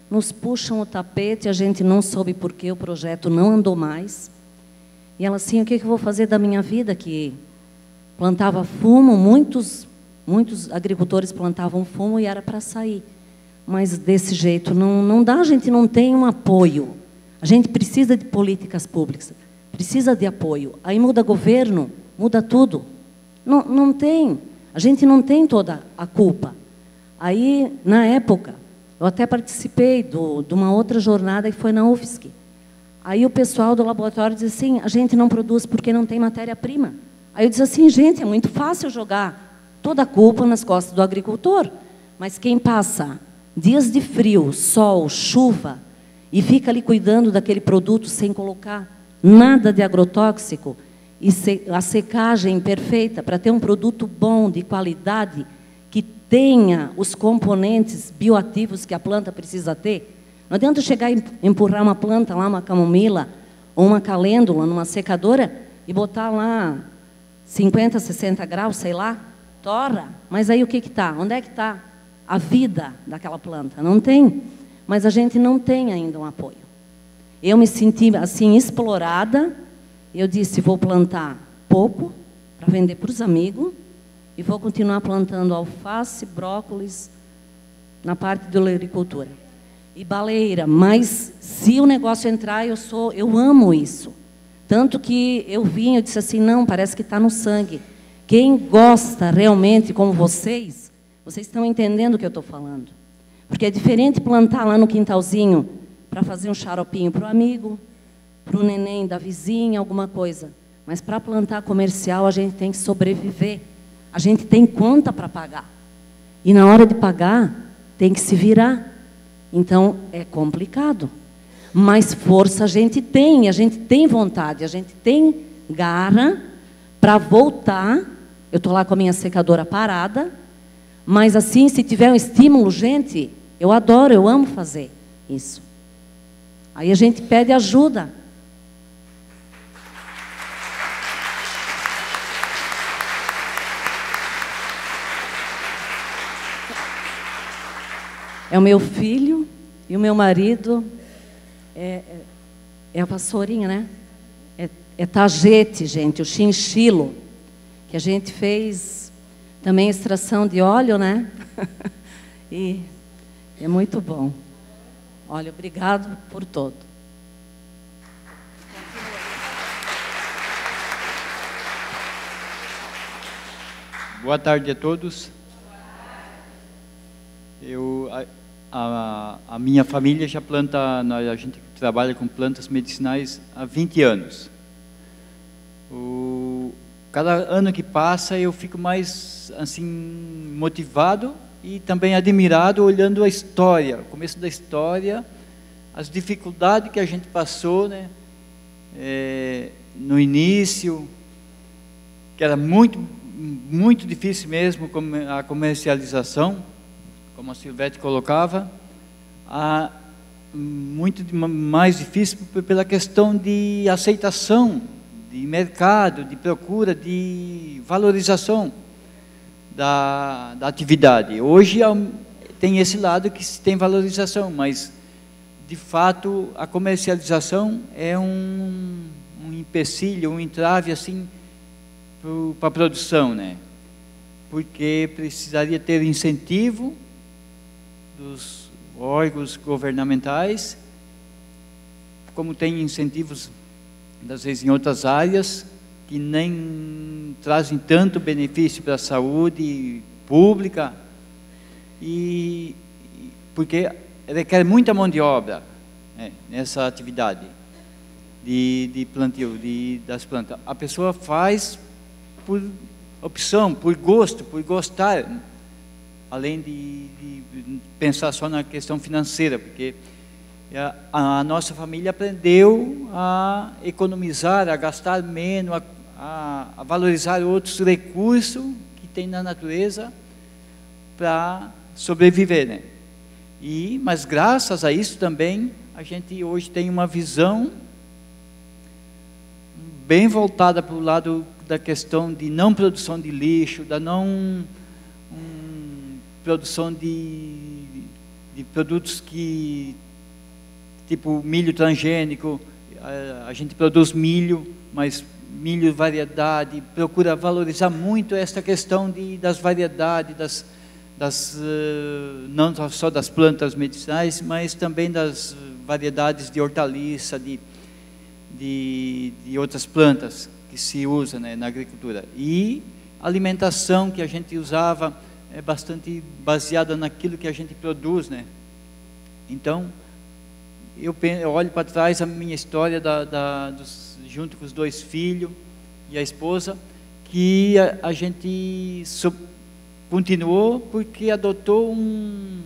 nos puxam o tapete, a gente não soube por que o projeto não andou mais. E ela assim, o que eu vou fazer da minha vida? Que plantava fumo, muitos agricultores plantavam fumo e era para sair. Mas desse jeito não dá, a gente não tem um apoio. A gente precisa de políticas públicas, precisa de apoio. Aí muda governo, muda tudo. Não tem, a gente não tem toda a culpa. Aí, na época, eu até participei de uma outra jornada que foi na UFSC. Aí o pessoal do laboratório disse assim, a gente não produz porque não tem matéria-prima. Aí eu disse assim, gente, é muito fácil jogar toda a culpa nas costas do agricultor, mas quem passa dias de frio, sol, chuva, e fica ali cuidando daquele produto sem colocar nada de agrotóxico, e a secagem perfeita para ter um produto bom, de qualidade, que tenha os componentes bioativos que a planta precisa ter. Não adianta chegar e empurrar uma planta lá, uma camomila, ou uma calêndula, numa secadora, e botar lá 50, 60 graus, sei lá, torra. Mas aí o que está? Onde é que está a vida daquela planta? Não tem. Mas a gente não tem ainda um apoio. Eu me senti assim explorada. Eu disse, vou plantar pouco para vender para os amigos e vou continuar plantando alface, brócolis na parte da agricultura. E baleira, mas se o negócio entrar, eu amo isso. Tanto que eu disse assim, não, parece que está no sangue. Quem gosta realmente, como vocês estão entendendo o que eu estou falando. Porque é diferente plantar lá no quintalzinho para fazer um xaropinho para o amigo, para o neném da vizinha, alguma coisa. Mas para plantar comercial, a gente tem que sobreviver. A gente tem conta para pagar. E na hora de pagar, tem que se virar. Então, é complicado. Mas força a gente tem vontade, a gente tem garra para voltar. Eu estou lá com a minha secadora parada, mas assim, se tiver um estímulo, gente, eu adoro, eu amo fazer isso. Aí a gente pede ajuda. É o meu filho e o meu marido, é a vassourinha, né? É tagete, gente, o chinchilo, que a gente fez também extração de óleo, né? E é muito bom. Olha, obrigado por todo. Boa tarde a todos. A minha família já planta, a gente trabalha com plantas medicinais há 20 anos. Cada ano que passa eu fico mais assim motivado e também admirado olhando a história, o começo da história, as dificuldades que a gente passou, né? No início, que era muito difícil mesmo a comercialização, como a Silvete colocava, muito mais difícil pela questão de aceitação, de mercado, de procura, de valorização da atividade. Hoje tem esse lado que se tem valorização, mas de fato a comercialização é um empecilho, um entrave assim para a produção, né? Porque precisaria ter incentivo dos órgãos governamentais, como tem incentivos, às vezes, em outras áreas, que nem trazem tanto benefício para a saúde pública, porque requer muita mão de obra, né, nessa atividade de plantio das plantas. A pessoa faz por opção, por gosto, por gostar, além de pensar só na questão financeira, porque a nossa família aprendeu a economizar, a gastar menos, a valorizar outros recursos que tem na natureza para sobreviver, né? Mas graças a isso também a gente hoje tem uma visão bem voltada para o lado da questão de não produção de lixo, da não produção de produtos que, tipo milho transgênico, a gente produz milho, mas milho variedade, procura valorizar muito esta questão das variedades, não só das plantas medicinais, mas também das variedades de hortaliça, de outras plantas que se usa, né, na agricultura. E a alimentação que a gente usava é bastante baseada naquilo que a gente produz, né? Então, eu olho para trás a minha história junto com os 2 filhos e a esposa, que a gente continuou porque adotou um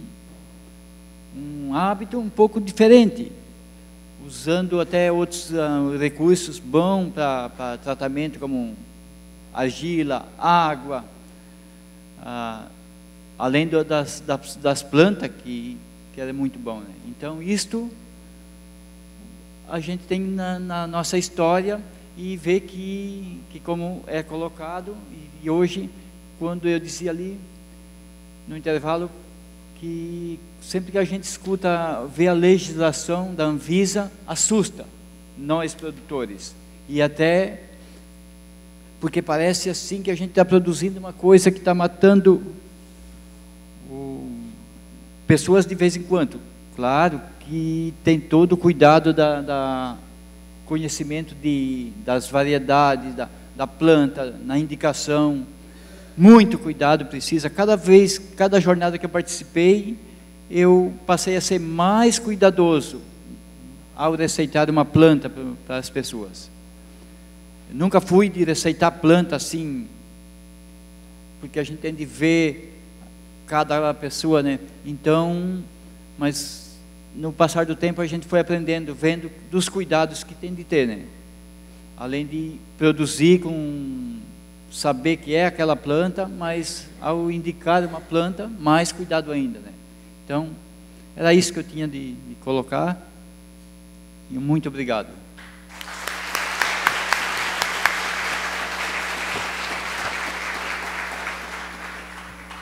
hábito um pouco diferente, usando até outros recursos bons para tratamento, como argila, água, além das plantas, que era muito bom, né? Então, isto a gente tem na nossa história e vê que como é colocado, e hoje, quando eu dizia ali, no intervalo, que sempre que a gente vê a legislação da Anvisa, assusta nós produtores, e até porque parece assim que a gente está produzindo uma coisa que está matando pessoas de vez em quando. Claro que tem todo o cuidado da conhecimento das variedades da planta, na indicação, muito cuidado precisa. Cada jornada que eu participei, eu passei a ser mais cuidadoso ao receitar uma planta para as pessoas. Eu nunca fui de receitar planta assim, porque a gente tem de ver cada pessoa, né? Então, mas no passar do tempo a gente foi aprendendo, vendo dos cuidados que tem de ter, né? Além de produzir com saber que é aquela planta, mas ao indicar uma planta, mais cuidado ainda, né? Então, era isso que eu tinha de colocar. E muito obrigado.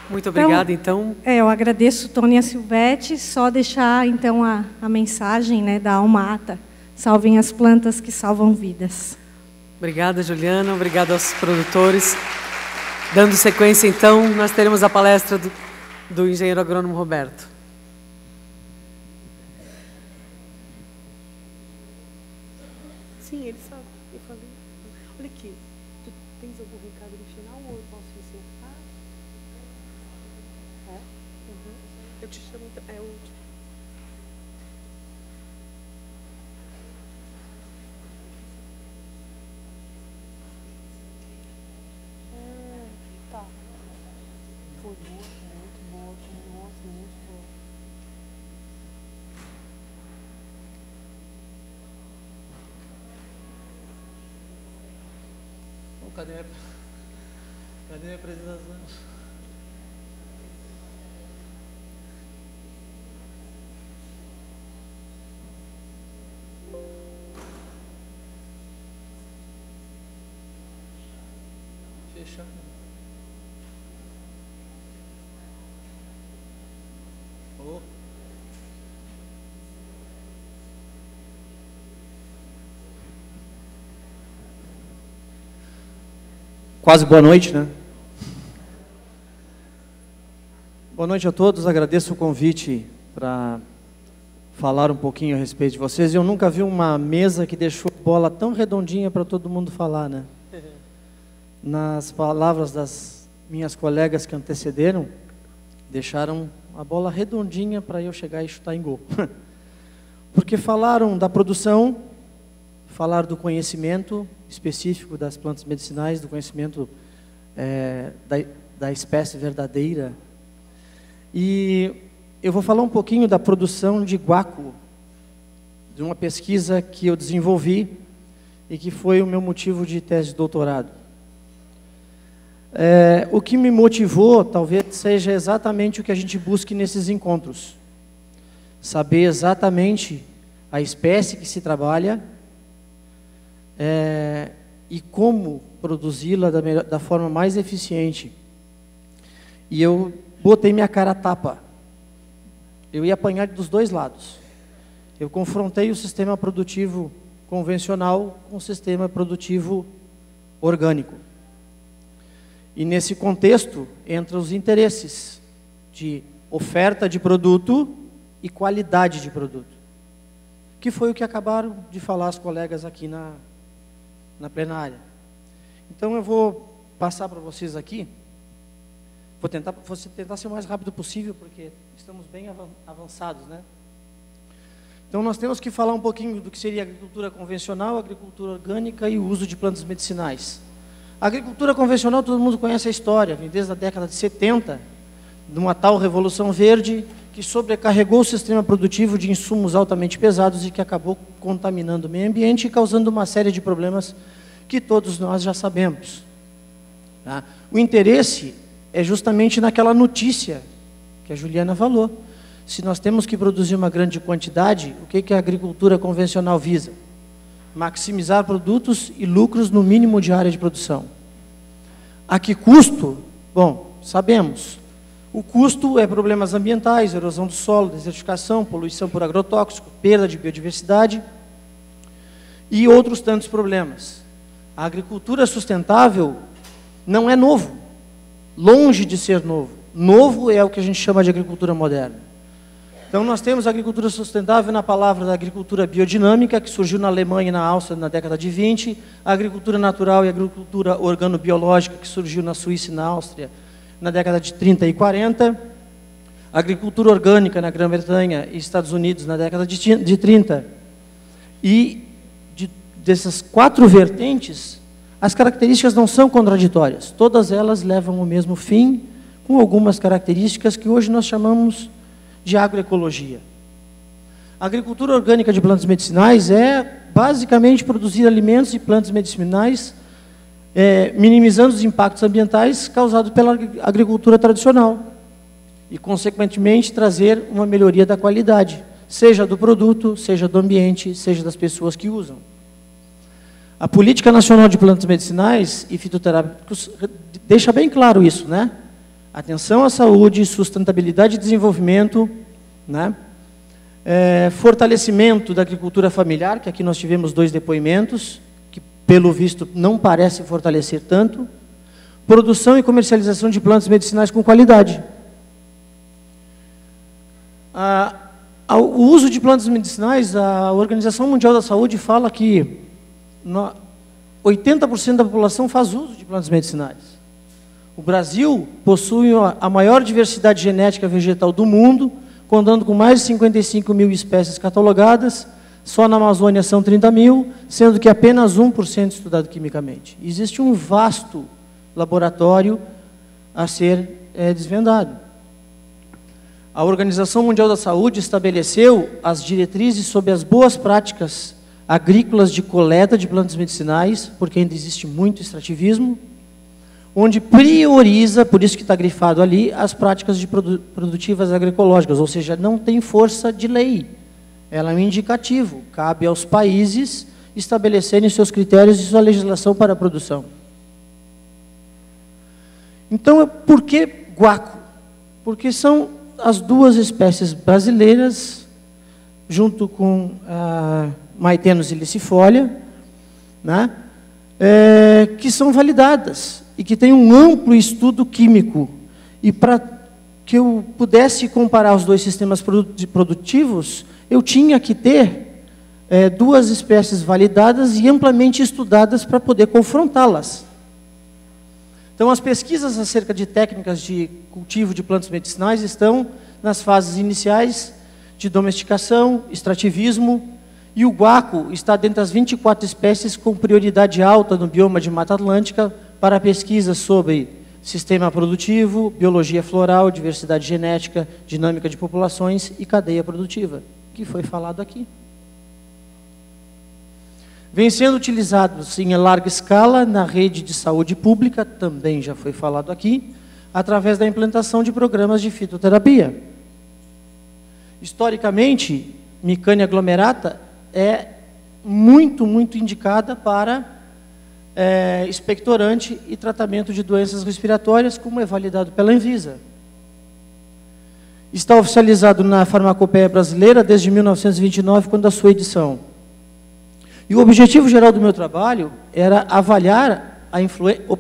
Muito obrigada, então. Eu agradeço, Tônia Silvetti. Só deixar, então, a mensagem, né, da Alma Ata. Salvem as plantas que salvam vidas. Obrigada, Juliana. Obrigada aos produtores. Dando sequência, então, nós teremos a palestra do engenheiro agrônomo Roberto. Sim, ele sabe. Eu falei. Olha aqui. Tu tens algum recado no final ou eu posso encerrar? É? Uhum. Eu te chamo. É o último. Tá. Foi boa, muito boa. Nossa, muito boa. Cadê a apresentação? Fechar. Oh. Quase boa noite, né? Boa noite a todos, agradeço o convite para falar um pouquinho a respeito de vocês. Eu nunca vi uma mesa que deixou a bola tão redondinha para todo mundo falar, né? Nas palavras das minhas colegas que antecederam, deixaram a bola redondinha para eu chegar e chutar em gol. Porque falaram da produção, falaram do conhecimento específico das plantas medicinais, do conhecimento da espécie verdadeira. E eu vou falar um pouquinho da produção de guaco, de uma pesquisa que eu desenvolvi e que foi o meu motivo de tese de doutorado. O que me motivou, talvez, seja exatamente o que a gente busque nesses encontros. Saber exatamente a espécie que se trabalha, e como produzi-la da forma mais eficiente. E eu botei minha cara a tapa. Eu ia apanhar dos dois lados. Eu confrontei o sistema produtivo convencional com o sistema produtivo orgânico. E nesse contexto, entram os interesses de oferta de produto e qualidade de produto, que foi o que acabaram de falar as colegas aqui na plenária. Então eu vou passar para vocês aqui, vou tentar ser o mais rápido possível, porque estamos bem avançados, né? Então nós temos que falar um pouquinho do que seria agricultura convencional, agricultura orgânica e o uso de plantas medicinais. A agricultura convencional, todo mundo conhece a história, vem desde a década de 70, de uma tal Revolução Verde, que sobrecarregou o sistema produtivo de insumos altamente pesados e que acabou contaminando o meio ambiente e causando uma série de problemas que todos nós já sabemos. Tá? O interesse é justamente naquela notícia que a Juliana falou. Se nós temos que produzir uma grande quantidade, o que a agricultura convencional visa? Maximizar produtos e lucros no mínimo de área de produção. A que custo? Bom, sabemos. O custo é problemas ambientais, erosão do solo, desertificação, poluição por agrotóxico, perda de biodiversidade e outros tantos problemas. A agricultura sustentável não é novo, longe de ser novo. Novo é o que a gente chama de agricultura moderna. Então nós temos a agricultura sustentável na palavra da agricultura biodinâmica, que surgiu na Alemanha e na Áustria na década de 20, a agricultura natural e a agricultura organobiológica, que surgiu na Suíça e na Áustria na década de 30 e 40, a agricultura orgânica na Grã-Bretanha e Estados Unidos na década de 30. E dessas quatro vertentes, as características não são contraditórias. Todas elas levam ao mesmo fim, com algumas características que hoje nós chamamos de agroecologia. A agricultura orgânica de plantas medicinais é basicamente produzir alimentos e plantas medicinais, minimizando os impactos ambientais causados pela agricultura tradicional e, consequentemente, trazer uma melhoria da qualidade, seja do produto, seja do ambiente, seja das pessoas que usam. A Política Nacional de Plantas Medicinais e Fitoterápicos deixa bem claro isso, né? Atenção à saúde, sustentabilidade e desenvolvimento, né? Fortalecimento da agricultura familiar, que aqui nós tivemos 2 depoimentos, que pelo visto não parece fortalecer tanto. Produção e comercialização de plantas medicinais com qualidade. O uso de plantas medicinais, a Organização Mundial da Saúde fala que 80% da população faz uso de plantas medicinais. O Brasil possui a maior diversidade genética vegetal do mundo, contando com mais de 55 mil espécies catalogadas. Só na Amazônia são 30 mil, sendo que apenas 1% estudado quimicamente. Existe um vasto laboratório a ser desvendado. A Organização Mundial da Saúde estabeleceu as diretrizes sobre as boas práticas agrícolas de coleta de plantas medicinais, porque ainda existe muito extrativismo, onde prioriza, por isso que está grifado ali, as práticas produtivas agroecológicas, ou seja, não tem força de lei. Ela é um indicativo, cabe aos países estabelecerem seus critérios e sua legislação para a produção. Então, por que guaco? Porque são as 2 espécies brasileiras, junto com a Maitenus ilicifolia, né, que são validadas e que têm um amplo estudo químico. E para que eu pudesse comparar os 2 sistemas produtivos, eu tinha que ter 2 espécies validadas e amplamente estudadas para poder confrontá-las. Então, as pesquisas acerca de técnicas de cultivo de plantas medicinais estão nas fases iniciais de domesticação, extrativismo, e o guaco está dentro das 24 espécies com prioridade alta no bioma de Mata Atlântica para pesquisas sobre sistema produtivo, biologia floral, diversidade genética, dinâmica de populações e cadeia produtiva, que foi falado aqui. Vem sendo utilizados em larga escala na rede de saúde pública, também já foi falado aqui, através da implantação de programas de fitoterapia. Historicamente, Micânia glomerata é muito indicada para expectorante e tratamento de doenças respiratórias, como é validado pela Anvisa. Está oficializado na farmacopeia brasileira desde 1929, quando a sua edição. E o objetivo geral do meu trabalho era avaliar a influência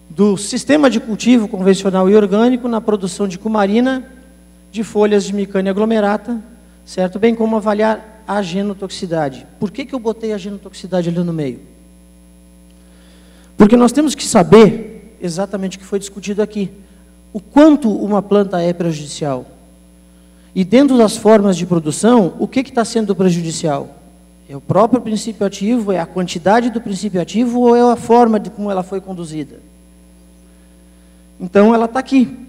do sistema de cultivo convencional e orgânico na produção de cumarina de folhas de Micânia glomerata, certo? Bem como avaliar a genotoxicidade. Por que eu botei a genotoxicidade ali no meio? Porque nós temos que saber exatamente o que foi discutido aqui. O quanto uma planta é prejudicial. E dentro das formas de produção, o que está sendo prejudicial? É o próprio princípio ativo, é a quantidade do princípio ativo ou é a forma de como ela foi conduzida? Então, ela está aqui.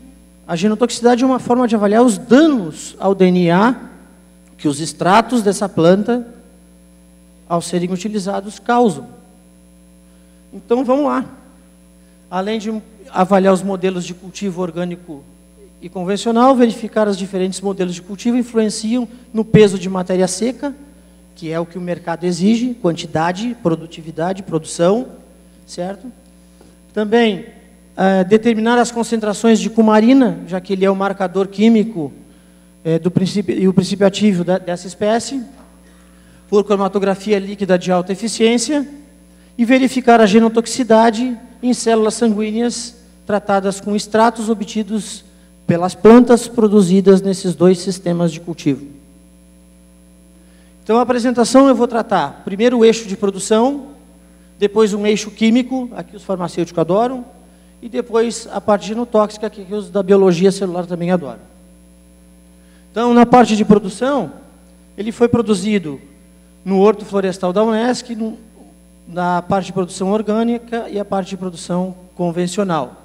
A genotoxicidade é uma forma de avaliar os danos ao DNA que os extratos dessa planta, ao serem utilizados, causam. Então, vamos lá. Além de avaliar os modelos de cultivo orgânico e convencional, verificar os diferentes modelos de cultivo influenciam no peso de matéria seca, que é o que o mercado exige, quantidade, produtividade, produção, certo? Também determinar as concentrações de cumarina, já que ele é o marcador químico do princípio, e o princípio ativo dessa espécie, por cromatografia líquida de alta eficiência, e verificar a genotoxicidade em células sanguíneas tratadas com extratos obtidos pelas plantas produzidas nesses 2 sistemas de cultivo. Então, a apresentação eu vou tratar primeiro o eixo de produção, depois um eixo químico, aqui os farmacêuticos adoram, e depois a parte genotóxica, que os da biologia celular também adoram. Então, na parte de produção, ele foi produzido no Horto Florestal da Unesc, na parte de produção orgânica e a parte de produção convencional.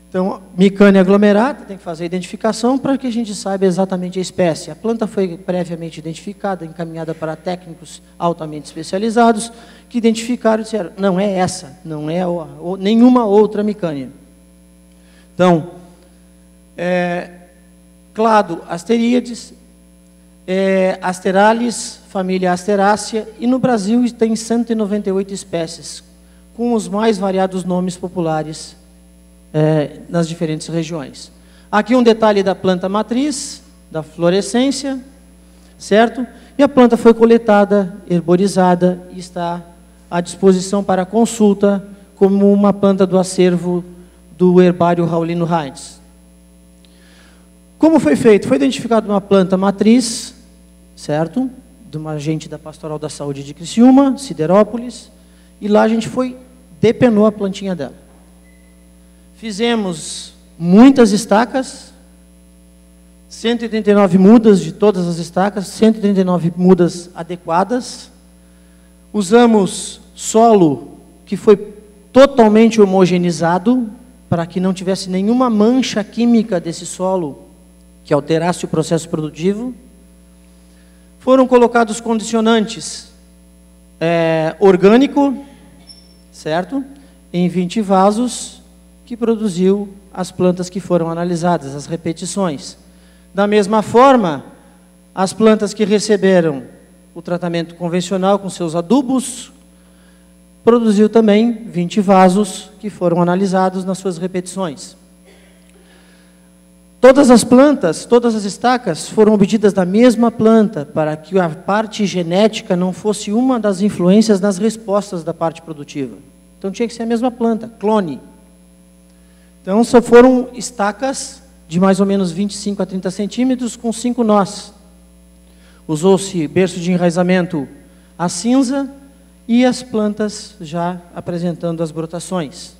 Então, micânia aglomerada, tem que fazer a identificação para que a gente saiba exatamente a espécie. A planta foi previamente identificada, encaminhada para técnicos altamente especializados, que identificaram e disseram, não é essa, não é nenhuma outra micânia. Então, clado asteríades, Asterales, família Asterácea, e no Brasil tem 198 espécies, com os mais variados nomes populares nas diferentes regiões. Aqui um detalhe da planta matriz, da florescência, certo? E a planta foi coletada, herborizada e está à disposição para consulta como uma planta do acervo do herbário Raulino Heinz. Como foi feito? Foi identificada uma planta matriz, certo? De uma agente da Pastoral da Saúde de Criciúma, Siderópolis, e lá a gente depenou a plantinha dela. Fizemos muitas estacas, 139 mudas de todas as estacas, 139 mudas adequadas. Usamos solo que foi totalmente homogeneizado, para que não tivesse nenhuma mancha química desse solo que alterasse o processo produtivo. Foram colocados condicionantes orgânico, certo? Em 20 vasos, que produziu as plantas que foram analisadas, as repetições. Da mesma forma, as plantas que receberam o tratamento convencional com seus adubos, produziu também 20 vasos que foram analisados nas suas repetições. Todas as plantas, todas as estacas foram obtidas da mesma planta, para que a parte genética não fosse uma das influências nas respostas da parte produtiva. Então tinha que ser a mesma planta, clone. Então, só foram estacas de mais ou menos 25 a 30 centímetros com 5 nós. Usou-se berço de enraizamento a cinza e as plantas já apresentando as brotações.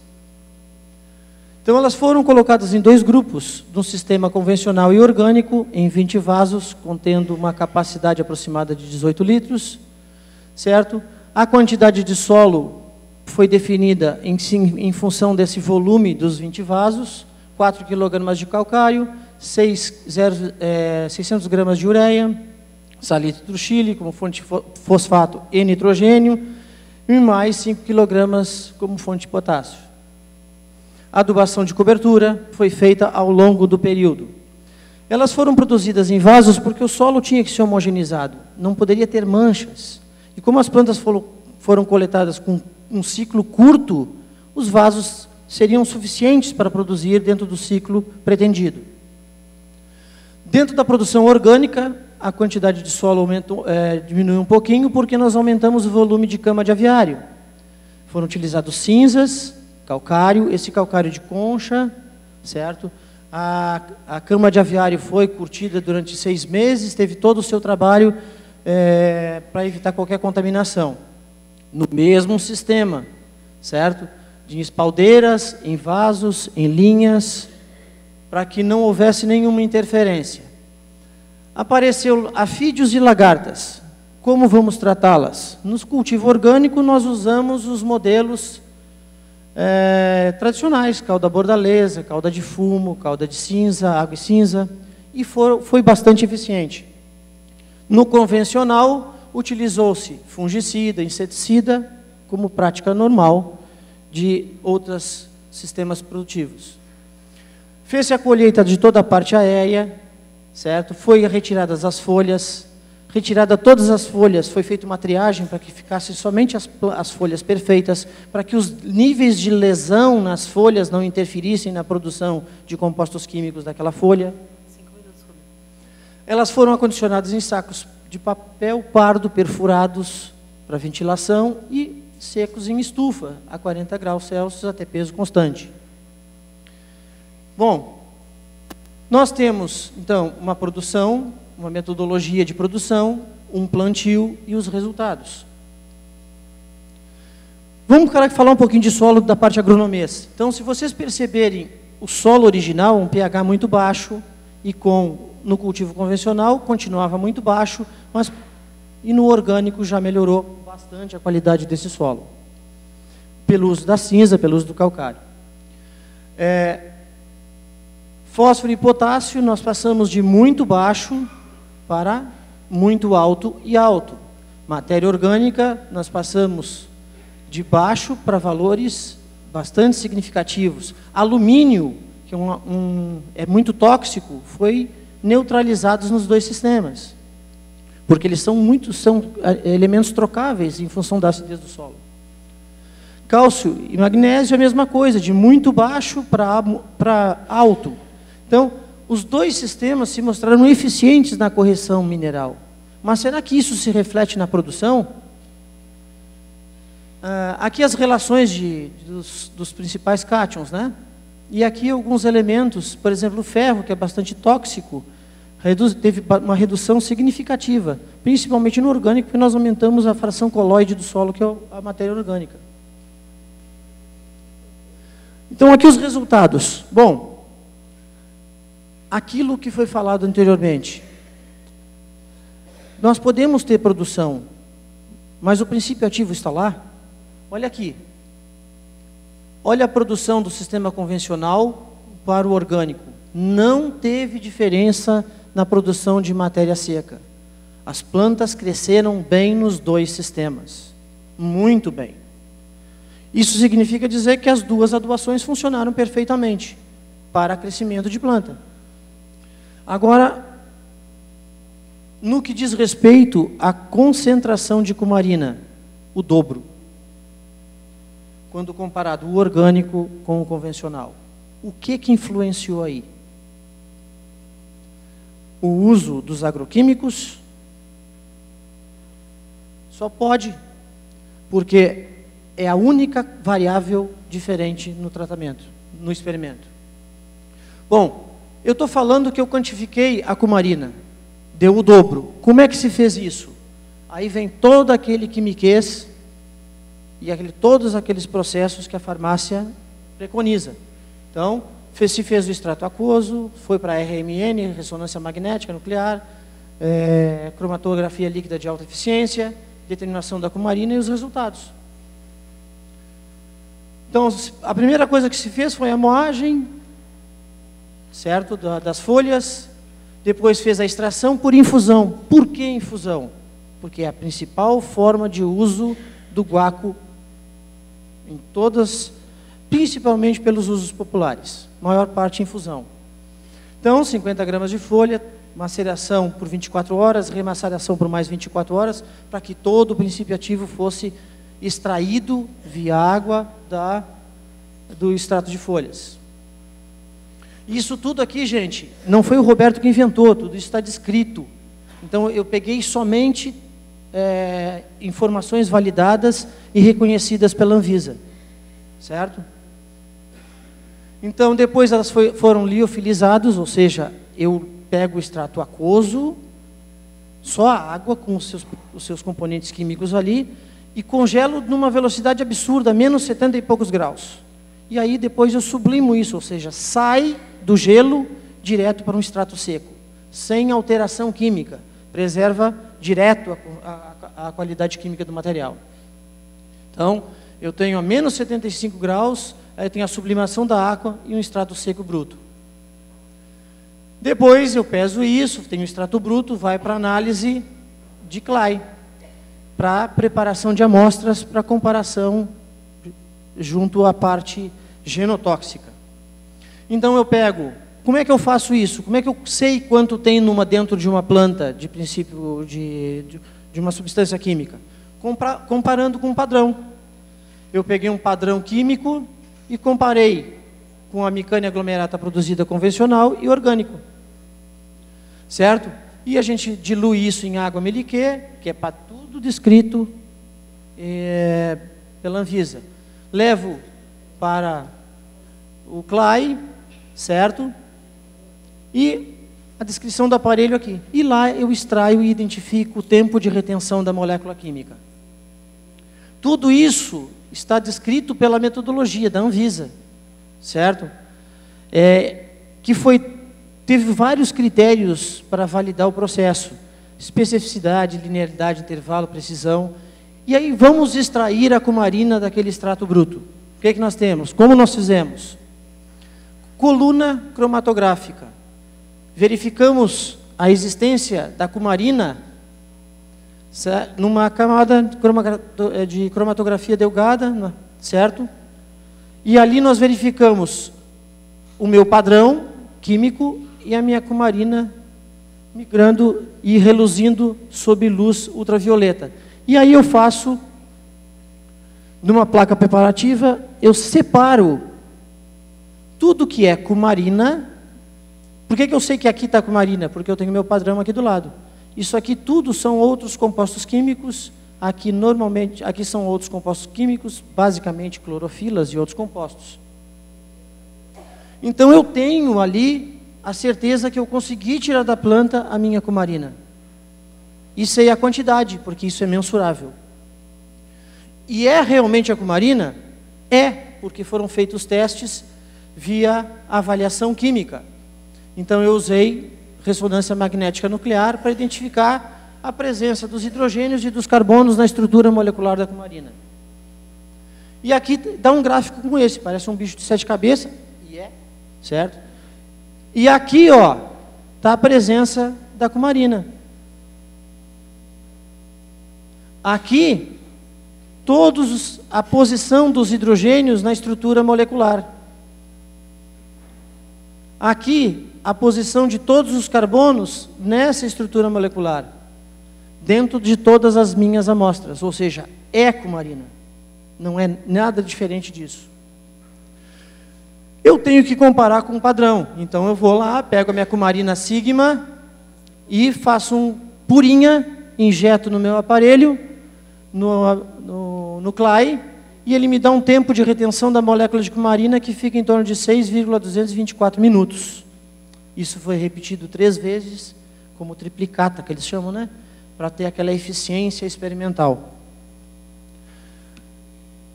Então, elas foram colocadas em 2 grupos, de um sistema convencional e orgânico, em 20 vasos, contendo uma capacidade aproximada de 18 litros, certo? A quantidade de solo foi definida em função desse volume dos 20 vasos, 4 kg de calcário, 600 gramas de ureia, salitre do Chile como fonte de fosfato e nitrogênio, e mais 5 kg como fonte de potássio. A adubação de cobertura foi feita ao longo do período. Elas foram produzidas em vasos porque o solo tinha que ser homogeneizado, não poderia ter manchas. E como as plantas foram coletadas com um ciclo curto, os vasos seriam suficientes para produzir dentro do ciclo pretendido. Dentro da produção orgânica, a quantidade de solo diminuiu um pouquinho, porque nós aumentamos o volume de cama de aviário. Foram utilizados cinzas, calcário, esse calcário de concha, certo? A cama de aviário foi curtida durante 6 meses, teve todo o seu trabalho para evitar qualquer contaminação. No mesmo sistema, certo? De espaldeiras, em vasos, em linhas, para que não houvesse nenhuma interferência. Apareceu afídeos e lagartas. Como vamos tratá-las? No cultivo orgânico, nós usamos os modelos tradicionais, calda bordaleza, calda de fumo, calda de cinza, água e cinza, e foi bastante eficiente. No convencional, utilizou-se fungicida, inseticida, como prática normal de outros sistemas produtivos. Fez-se a colheita de toda a parte aérea, certo? Foi retiradas as folhas, retirada todas as folhas, foi feita uma triagem para que ficassem somente as folhas perfeitas, para que os níveis de lesão nas folhas não interferissem na produção de compostos químicos daquela folha. Elas foram acondicionadas em sacos de papel pardo perfurados para ventilação e secos em estufa a 40 graus Celsius até peso constante. Bom, nós temos então uma produção, uma metodologia de produção, um plantio e os resultados. Vamos falar um pouquinho de solo da parte agronomês. Então, se vocês perceberem o solo original, um pH muito baixo, e no cultivo convencional continuava muito baixo, e no orgânico já melhorou bastante a qualidade desse solo, pelo uso da cinza, pelo uso do calcário. Fósforo e potássio, nós passamos de muito baixo para muito alto e alto. Matéria orgânica, nós passamos de baixo para valores bastante significativos. Alumínio, que é muito tóxico, foi neutralizado nos dois sistemas, porque eles são elementos trocáveis em função da acidez do solo. Cálcio e magnésio é a mesma coisa, de muito baixo para alto. Então, os dois sistemas se mostraram eficientes na correção mineral. Mas será que isso se reflete na produção? Aqui as relações dos principais cátions, né? E aqui alguns elementos, por exemplo, o ferro, que é bastante tóxico, teve uma redução significativa, principalmente no orgânico, porque nós aumentamos a fração colóide do solo, que é a matéria orgânica. Então, aqui os resultados. Bom, aquilo que foi falado anteriormente. Nós podemos ter produção, mas o princípio ativo está lá. Olha aqui. Olha a produção do sistema convencional para o orgânico. Não teve diferença na produção de matéria seca. As plantas cresceram bem nos dois sistemas. Muito bem. Isso significa dizer que as duas adubações funcionaram perfeitamente para crescimento de planta. Agora, no que diz respeito à concentração de cumarina, o dobro, quando comparado o orgânico com o convencional. O que influenciou aí? O uso dos agroquímicos? Só pode, porque é a única variável diferente no tratamento, no experimento. Bom, eu estou falando que eu quantifiquei a cumarina, deu o dobro. Como é que se fez isso? Aí vem todo aquele quimiquês e todos aqueles processos que a farmácia preconiza. Então, se fez o extrato aquoso, foi para RMN, ressonância magnética nuclear, cromatografia líquida de alta eficiência, determinação da cumarina e os resultados. Então, a primeira coisa que se fez foi a moagem, certo, das folhas. Depois fez a extração por infusão. Por que infusão? Porque é a principal forma de uso do guaco em todas, principalmente pelos usos populares. Maior parte infusão. Então, 50 gramas de folha, maceração por 24 horas, remaceração por mais 24 horas, para que todo o princípio ativo fosse extraído via água do extrato de folhas. Isso tudo aqui, gente, não foi o Roberto que inventou, tudo isso está descrito. Então, eu peguei somente informações validadas e reconhecidas pela Anvisa, certo? Então, depois elas foram liofilizadas, ou seja, eu pego o extrato aquoso, só a água com os seus componentes químicos ali, e congelo numa velocidade absurda, menos 70 e poucos graus. E aí depois eu sublimo isso, ou seja, sai do gelo direto para um extrato seco, sem alteração química, preserva direto a qualidade química do material. Então, eu tenho a menos 75 graus, aí eu tenho a sublimação da água e um extrato seco bruto. Depois eu peso isso, tenho o extrato bruto, vai para análise de Clay, para preparação de amostras para comparação junto à parte genotóxica. Então eu pego, como é que eu faço isso? Como é que eu sei quanto tem dentro de uma planta, de princípio de uma substância química? Comparando com um padrão. Eu peguei um padrão químico e comparei com a micânia aglomerata produzida convencional e orgânico. Certo? E a gente dilui isso em água meliquê, que é para tudo descrito pela Anvisa. Levo para o Clay, certo? E a descrição do aparelho aqui. E lá eu extraio e identifico o tempo de retenção da molécula química. Tudo isso está descrito pela metodologia da Anvisa, certo? Teve vários critérios para validar o processo. Especificidade, linearidade, intervalo, precisão. E aí vamos extrair a cumarina daquele extrato bruto. O que é que nós temos? Como nós fizemos? coluna cromatográfica. Verificamos a existência da cumarina numa camada de cromatografia delgada, certo? E ali nós verificamos o meu padrão químico e a minha cumarina migrando e reluzindo sob luz ultravioleta. E aí eu faço, numa placa preparativa, eu separo tudo que é cumarina. Por que eu sei que aqui está cumarina? Porque eu tenho meu padrão aqui do lado. Isso aqui tudo são outros compostos químicos. Aqui normalmente, aqui são outros compostos químicos, basicamente clorofilas e outros compostos. Então eu tenho ali a certeza que eu consegui tirar da planta a minha cumarina. E sei a quantidade, porque isso é mensurável. E é realmente a cumarina? É, porque foram feitos testes via avaliação química. Então eu usei ressonância magnética nuclear para identificar a presença dos hidrogênios e dos carbonos na estrutura molecular da cumarina. E aqui dá um gráfico como esse, parece um bicho de 7 cabeças, e é, certo? E aqui, ó, está a presença da cumarina. Aqui, a posição dos hidrogênios na estrutura molecular. Aqui, a posição de todos os carbonos nessa estrutura molecular, dentro de todas as minhas amostras, ou seja, é cumarina. Não é nada diferente disso. Eu tenho que comparar com o padrão. Então eu vou lá, pego a minha cumarina sigma e faço um purinha, injeto no meu aparelho, no CLAI, e ele me dá um tempo de retenção da molécula de cumarina que fica em torno de 6,224 minutos. Isso foi repetido 3 vezes, como triplicata, que eles chamam, né? Para ter aquela eficiência experimental.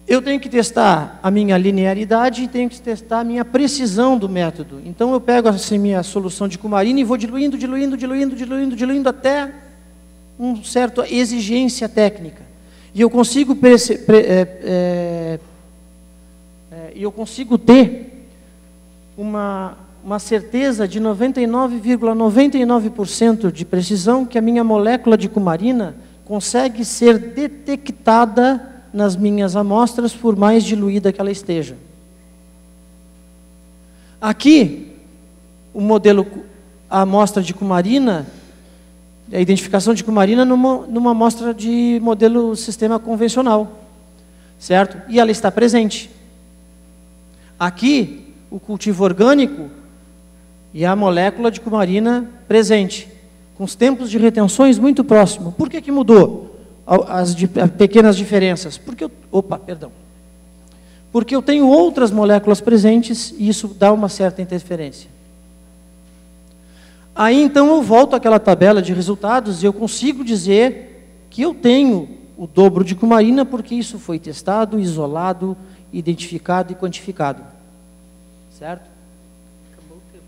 Eu tenho que testar a minha linearidade e tenho que testar a minha precisão do método. Então eu pego essa minha solução de cumarina e vou diluindo até uma certa exigência técnica. E eu consigo ter uma certeza de 99,99% de precisão que a minha molécula de cumarina consegue ser detectada nas minhas amostras, por mais diluída que ela esteja. Aqui, o modelo, a amostra de cumarina, a identificação de cumarina numa amostra de modelo sistema convencional, certo? E ela está presente. Aqui, o cultivo orgânico e a molécula de cumarina presente, com os tempos de retenções muito próximos. Por que mudou? As pequenas diferenças. Porque eu tenho outras moléculas presentes e isso dá uma certa interferência. Aí então eu volto àquela tabela de resultados e eu consigo dizer que eu tenho o dobro de cumarina porque isso foi testado, isolado, identificado e quantificado. Certo? Acabou o tempo.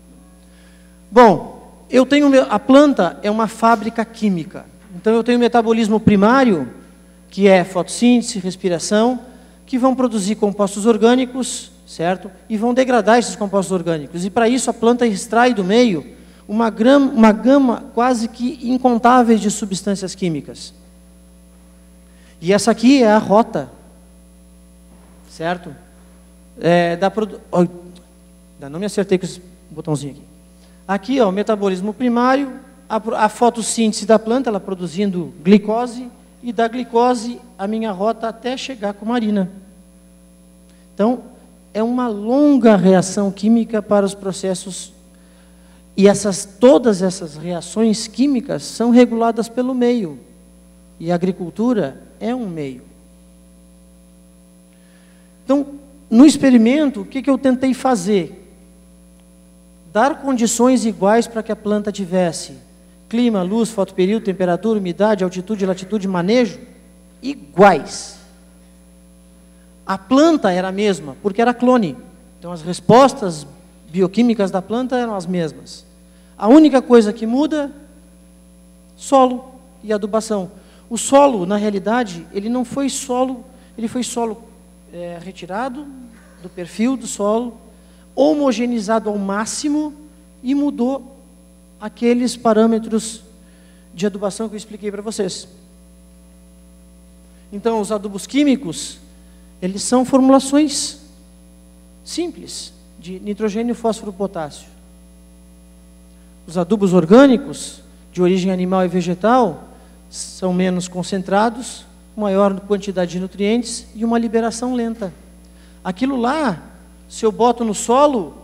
Bom, eu tenho a planta é uma fábrica química. Então eu tenho metabolismo primário, que é fotossíntese, respiração, que vão produzir compostos orgânicos, certo? E vão degradar esses compostos orgânicos. E para isso a planta extrai do meio uma gama quase que incontável de substâncias químicas. E essa aqui é a rota, certo? Não me acertei com esse botãozinho aqui. Aqui, ó, o metabolismo primário, a fotossíntese da planta, ela produzindo glicose, e da glicose a minha rota até chegar com cumarina. Então, é uma longa reação química para os processos. E todas essas reações químicas são reguladas pelo meio. E a agricultura é um meio. Então, no experimento, o que eu tentei fazer? Dar condições iguais para que a planta tivesse clima, luz, fotoperíodo, temperatura, umidade, altitude, latitude, manejo, iguais. A planta era a mesma, porque era clone. Então as respostas bioquímicas da planta eram as mesmas. A única coisa que muda, solo e adubação. O solo, na realidade, ele não foi solo, ele foi solo retirado do perfil do solo, homogeneizado ao máximo e mudou aqueles parâmetros de adubação que eu expliquei para vocês. Então, os adubos químicos, eles são formulações simples de nitrogênio, fósforo, potássio. Os adubos orgânicos, de origem animal e vegetal, são menos concentrados, maior quantidade de nutrientes e uma liberação lenta. Aquilo lá, se eu boto no solo,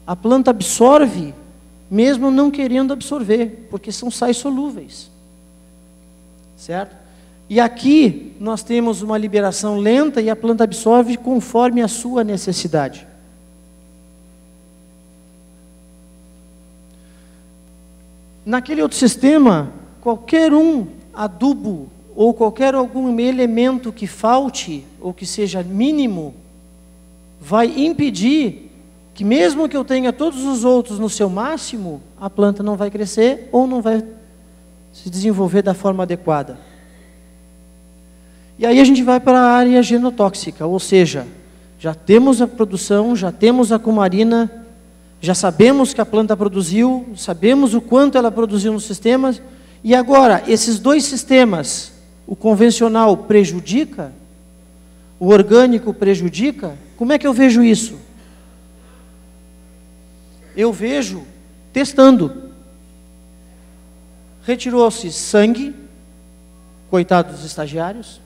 a planta absorve, mesmo não querendo absorver, porque são sais solúveis. Certo? E aqui nós temos uma liberação lenta e a planta absorve conforme a sua necessidade. Naquele outro sistema, qualquer um adubo ou qualquer algum elemento que falte ou que seja mínimo, vai impedir que mesmo que eu tenha todos os outros no seu máximo, a planta não vai crescer ou não vai se desenvolver da forma adequada. E aí a gente vai para a área genotóxica, ou seja, já temos a produção, já temos a cumarina, já sabemos que a planta produziu, sabemos o quanto ela produziu nos sistemas, e agora, esses dois sistemas, o convencional prejudica, o orgânico prejudica, como é que eu vejo isso? Eu vejo testando. Retirou-se sangue, coitados dos estagiários.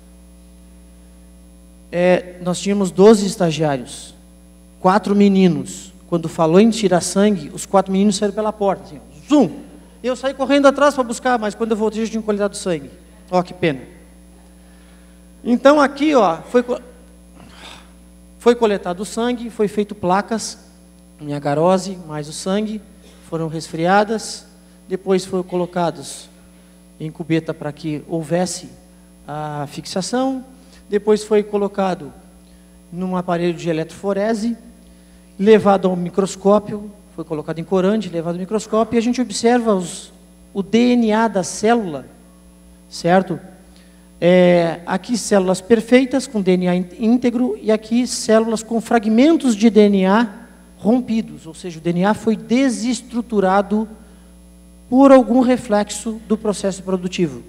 Nós tínhamos 12 estagiários, 4 meninos. Quando falou em tirar sangue, os 4 meninos saíram pela porta. Assim, zoom! Eu saí correndo atrás para buscar, mas quando eu voltei já tinha coletado sangue. Ó, que pena. Então aqui, ó, foi coletado o sangue, foi feito placas, em agarose, mais o sangue, foram resfriadas, depois foram colocados em cubeta para que houvesse a fixação, depois foi colocado num aparelho de eletroforese, levado ao microscópio, foi colocado em corante, levado ao microscópio, e a gente observa o DNA da célula, certo? Aqui células perfeitas, com DNA íntegro, e aqui células com fragmentos de DNA rompidos, ou seja, o DNA foi desestruturado por algum reflexo do processo produtivo.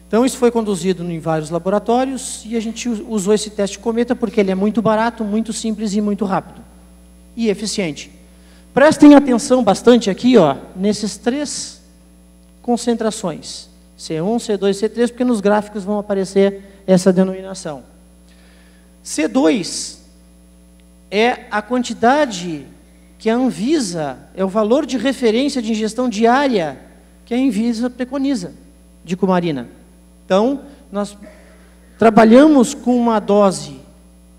Então isso foi conduzido em vários laboratórios e a gente usou esse teste cometa porque ele é muito barato, muito simples e muito rápido. E eficiente. Prestem atenção bastante aqui, ó, nesses 3 concentrações. C1, C2 e C3, porque nos gráficos vão aparecer essa denominação. C2 é a quantidade que a Anvisa, é o valor de referência de ingestão diária que a Anvisa preconiza de cumarina. Então, nós trabalhamos com uma dose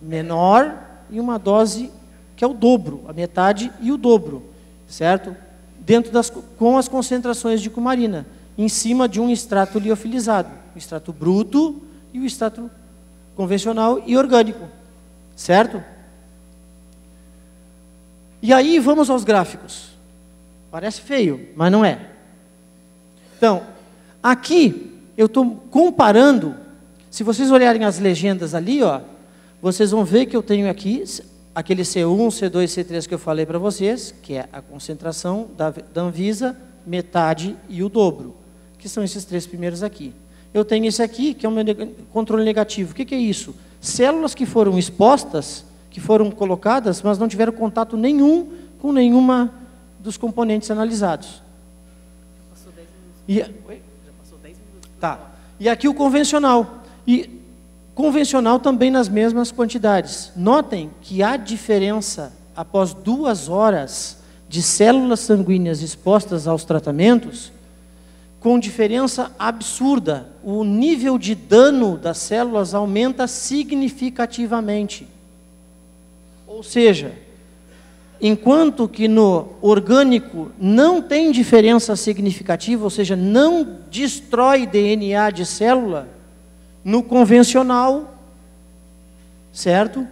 menor e uma dose que é o dobro, a metade e o dobro, certo? Com as concentrações de cumarina, em cima de um extrato liofilizado, o extrato bruto e o extrato convencional e orgânico, certo? E aí vamos aos gráficos. Parece feio, mas não é. Então, aqui eu estou comparando, se vocês olharem as legendas ali, ó, vocês vão ver que eu tenho aqui aquele C1, C2, C3 que eu falei para vocês, que é a concentração da Anvisa, metade e o dobro, que são esses 3 primeiros aqui. Eu tenho esse aqui, que é um controle negativo. O que é isso? Células que foram expostas, que foram colocadas, mas não tiveram contato nenhum com nenhuma dos componentes analisados. Passou 10 minutos. Já passou 10 minutos. Tá. E aqui o convencional. E convencional também nas mesmas quantidades. Notem que há diferença após 2 horas de células sanguíneas expostas aos tratamentos, com diferença absurda. O nível de dano das células aumenta significativamente. Ou seja, enquanto que no orgânico não tem diferença significativa, ou seja, não destrói DNA de célula, no convencional, certo?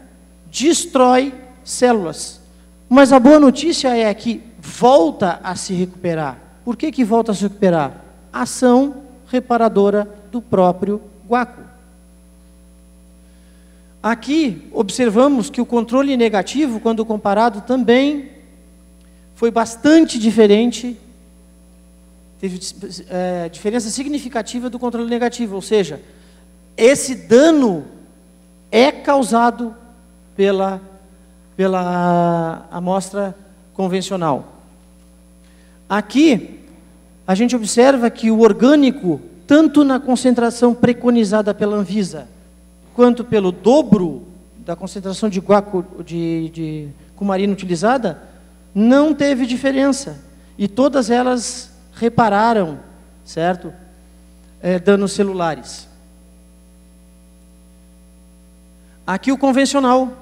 Destrói células. Mas a boa notícia é que volta a se recuperar. Por que volta a se recuperar? Ação reparadora do próprio guaco. Aqui, observamos que o controle negativo, quando comparado, também foi bastante diferente, teve diferença significativa do controle negativo, ou seja, esse dano é causado pela amostra convencional. Aqui, a gente observa que o orgânico, tanto na concentração preconizada pela Anvisa, quanto pelo dobro da concentração de guaco de cumarina utilizada, não teve diferença. E todas elas repararam, certo? Danos celulares. Aqui o convencional.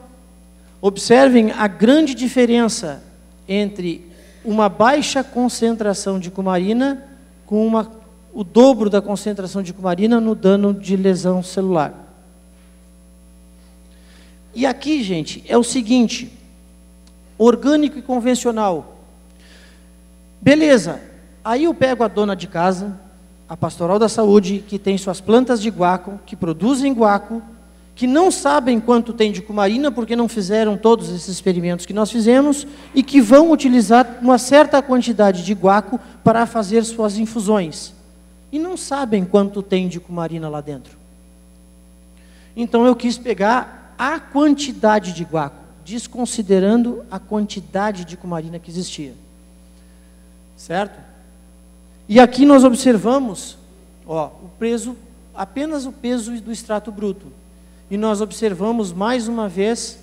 Observem a grande diferença entre uma baixa concentração de cumarina com o dobro da concentração de cumarina no dano de lesão celular. E aqui, gente, é o seguinte, orgânico e convencional. Beleza, aí eu pego a dona de casa, a pastoral da saúde, que tem suas plantas de guaco, que produzem guaco, que não sabem quanto tem de cumarina, porque não fizeram todos esses experimentos que nós fizemos, e que vão utilizar uma certa quantidade de guaco para fazer suas infusões. E não sabem quanto tem de cumarina lá dentro. Então eu quis pegar a quantidade de guaco, desconsiderando a quantidade de cumarina que existia. Certo? E aqui nós observamos, apenas o peso do extrato bruto. E nós observamos mais uma vez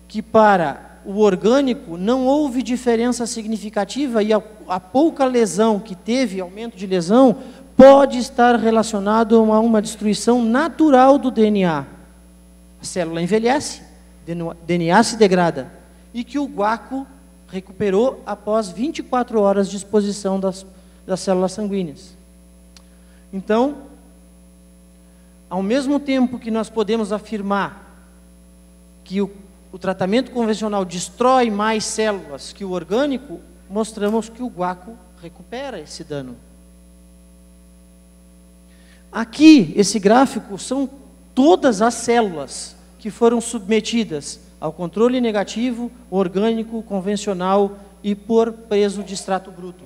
que para o orgânico não houve diferença significativa e a pouca lesão que teve, aumento de lesão, pode estar relacionado a uma destruição natural do DNA. A célula envelhece, o DNA se degrada e que o guaco recuperou após 24 horas de exposição das células sanguíneas. Então, ao mesmo tempo que nós podemos afirmar que o tratamento convencional destrói mais células que o orgânico, mostramos que o guaco recupera esse dano. Aqui, esse gráfico, são todas as células que foram submetidas ao controle negativo, orgânico, convencional e por peso de extrato bruto.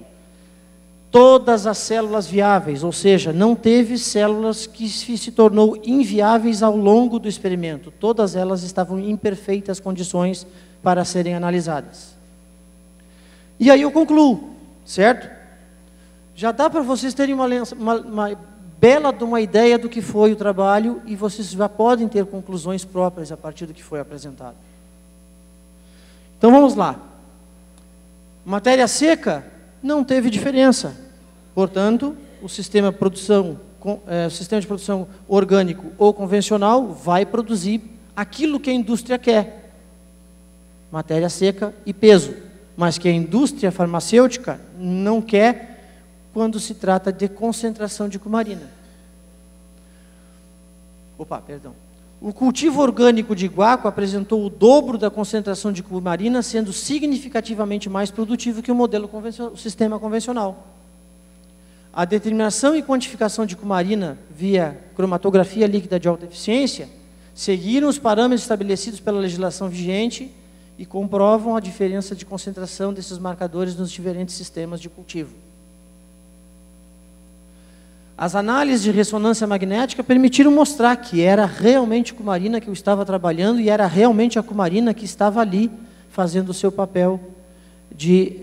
Todas as células viáveis, ou seja, não teve células que se tornou inviáveis ao longo do experimento. Todas elas estavam em perfeitas condições para serem analisadas. E aí eu concluo, certo? Já dá para vocês terem uma bela de uma ideia do que foi o trabalho e vocês já podem ter conclusões próprias a partir do que foi apresentado. Então vamos lá. Matéria seca não teve diferença. Portanto, o sistema de produção orgânico ou convencional vai produzir aquilo que a indústria quer. Matéria seca e peso. Mas que a indústria farmacêutica não quer quando se trata de concentração de cumarina. O cultivo orgânico de guaco apresentou o dobro da concentração de cumarina, sendo significativamente mais produtivo que o sistema convencional. A determinação e quantificação de cumarina via cromatografia líquida de alta eficiência seguiram os parâmetros estabelecidos pela legislação vigente e comprovam a diferença de concentração desses marcadores nos diferentes sistemas de cultivo. As análises de ressonância magnética permitiram mostrar que era realmente cumarina que eu estava trabalhando e era realmente a cumarina que estava ali fazendo o seu papel de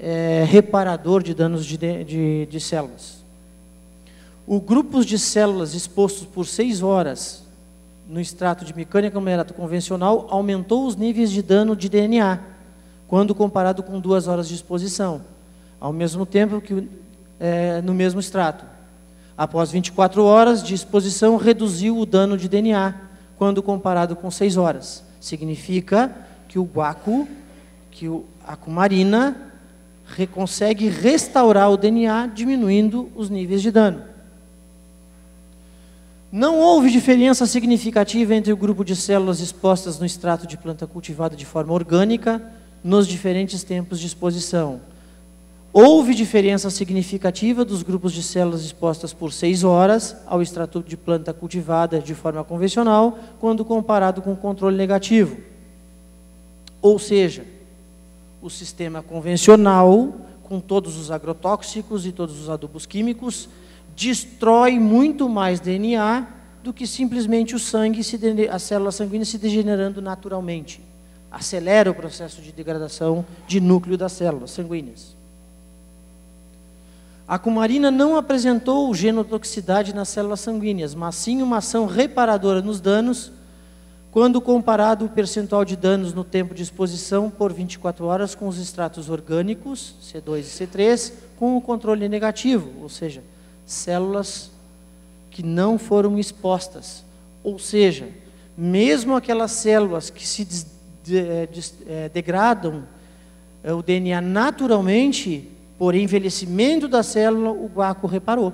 reparador de danos de células. O grupo de células expostos por 6 horas no extrato de mecânica numerato convencional aumentou os níveis de dano de DNA, quando comparado com 2 horas de exposição, ao mesmo tempo que no mesmo extrato. Após 24 horas de exposição, reduziu o dano de DNA, quando comparado com 6 horas. Significa que o guaco, a cumarina, consegue restaurar o DNA, diminuindo os níveis de dano. Não houve diferença significativa entre o grupo de células expostas no extrato de planta cultivada de forma orgânica nos diferentes tempos de exposição. houve diferença significativa dos grupos de células expostas por 6 horas ao extrato de planta cultivada de forma convencional, quando comparado com o controle negativo. Ou seja, o sistema convencional, com todos os agrotóxicos e todos os adubos químicos, destrói muito mais DNA do que simplesmente o sangue, a célula sanguínea se degenerando naturalmente. Acelera o processo de degradação de núcleo das células sanguíneas. A cumarina não apresentou genotoxicidade nas células sanguíneas, mas sim uma ação reparadora nos danos, quando comparado o percentual de danos no tempo de exposição por 24 horas com os extratos orgânicos, C2 e C3, com o controle negativo, ou seja, células que não foram expostas. Ou seja, mesmo aquelas células que se degradam o DNA naturalmente, por envelhecimento da célula, o guaco reparou.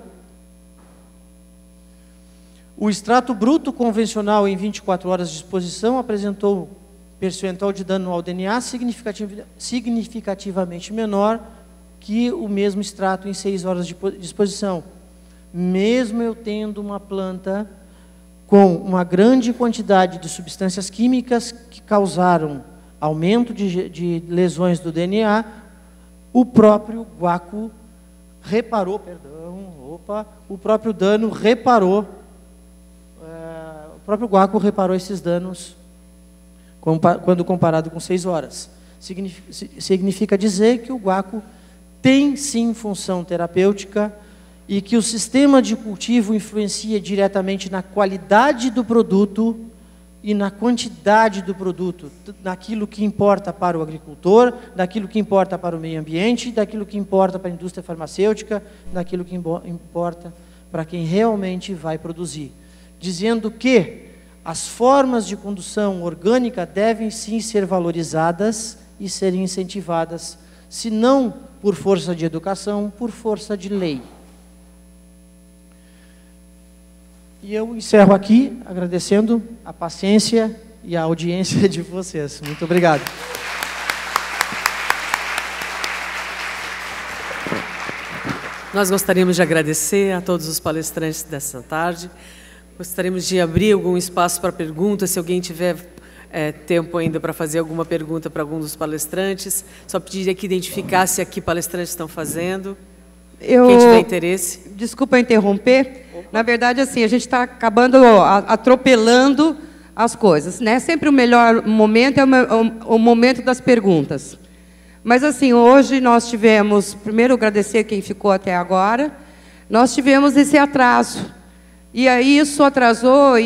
O extrato bruto convencional em 24 horas de exposição apresentou percentual de dano ao DNA significativamente menor que o mesmo extrato em 6 horas de exposição. Mesmo eu tendo uma planta com uma grande quantidade de substâncias químicas que causaram aumento de lesões do DNA, o próprio guaco reparou, o próprio dano reparou, o próprio guaco reparou esses danos quando comparado com 6 horas. Significa dizer que o guaco tem sim função terapêutica e que o sistema de cultivo influencia diretamente na qualidade do produto e na quantidade do produto, naquilo que importa para o agricultor, daquilo que importa para o meio ambiente, daquilo que importa para a indústria farmacêutica, daquilo que importa para quem realmente vai produzir. Dizendo que as formas de condução orgânica devem sim ser valorizadas e serem incentivadas, se não por força de educação, por força de lei. E eu encerro aqui, agradecendo a paciência e a audiência de vocês. Muito obrigado. Nós gostaríamos de agradecer a todos os palestrantes dessa tarde. Gostaríamos de abrir algum espaço para perguntas, se alguém tiver tempo ainda para fazer alguma pergunta para algum dos palestrantes. Só pediria que identificasse a que palestrantes estão fazendo. Quem tiver interesse. Desculpa interromper. Na verdade, assim, a gente está acabando atropelando as coisas, né? Sempre o melhor momento é o momento das perguntas. Mas, assim, hoje nós tivemos, primeiro agradecer quem ficou até agora, nós tivemos esse atraso. E aí isso atrasou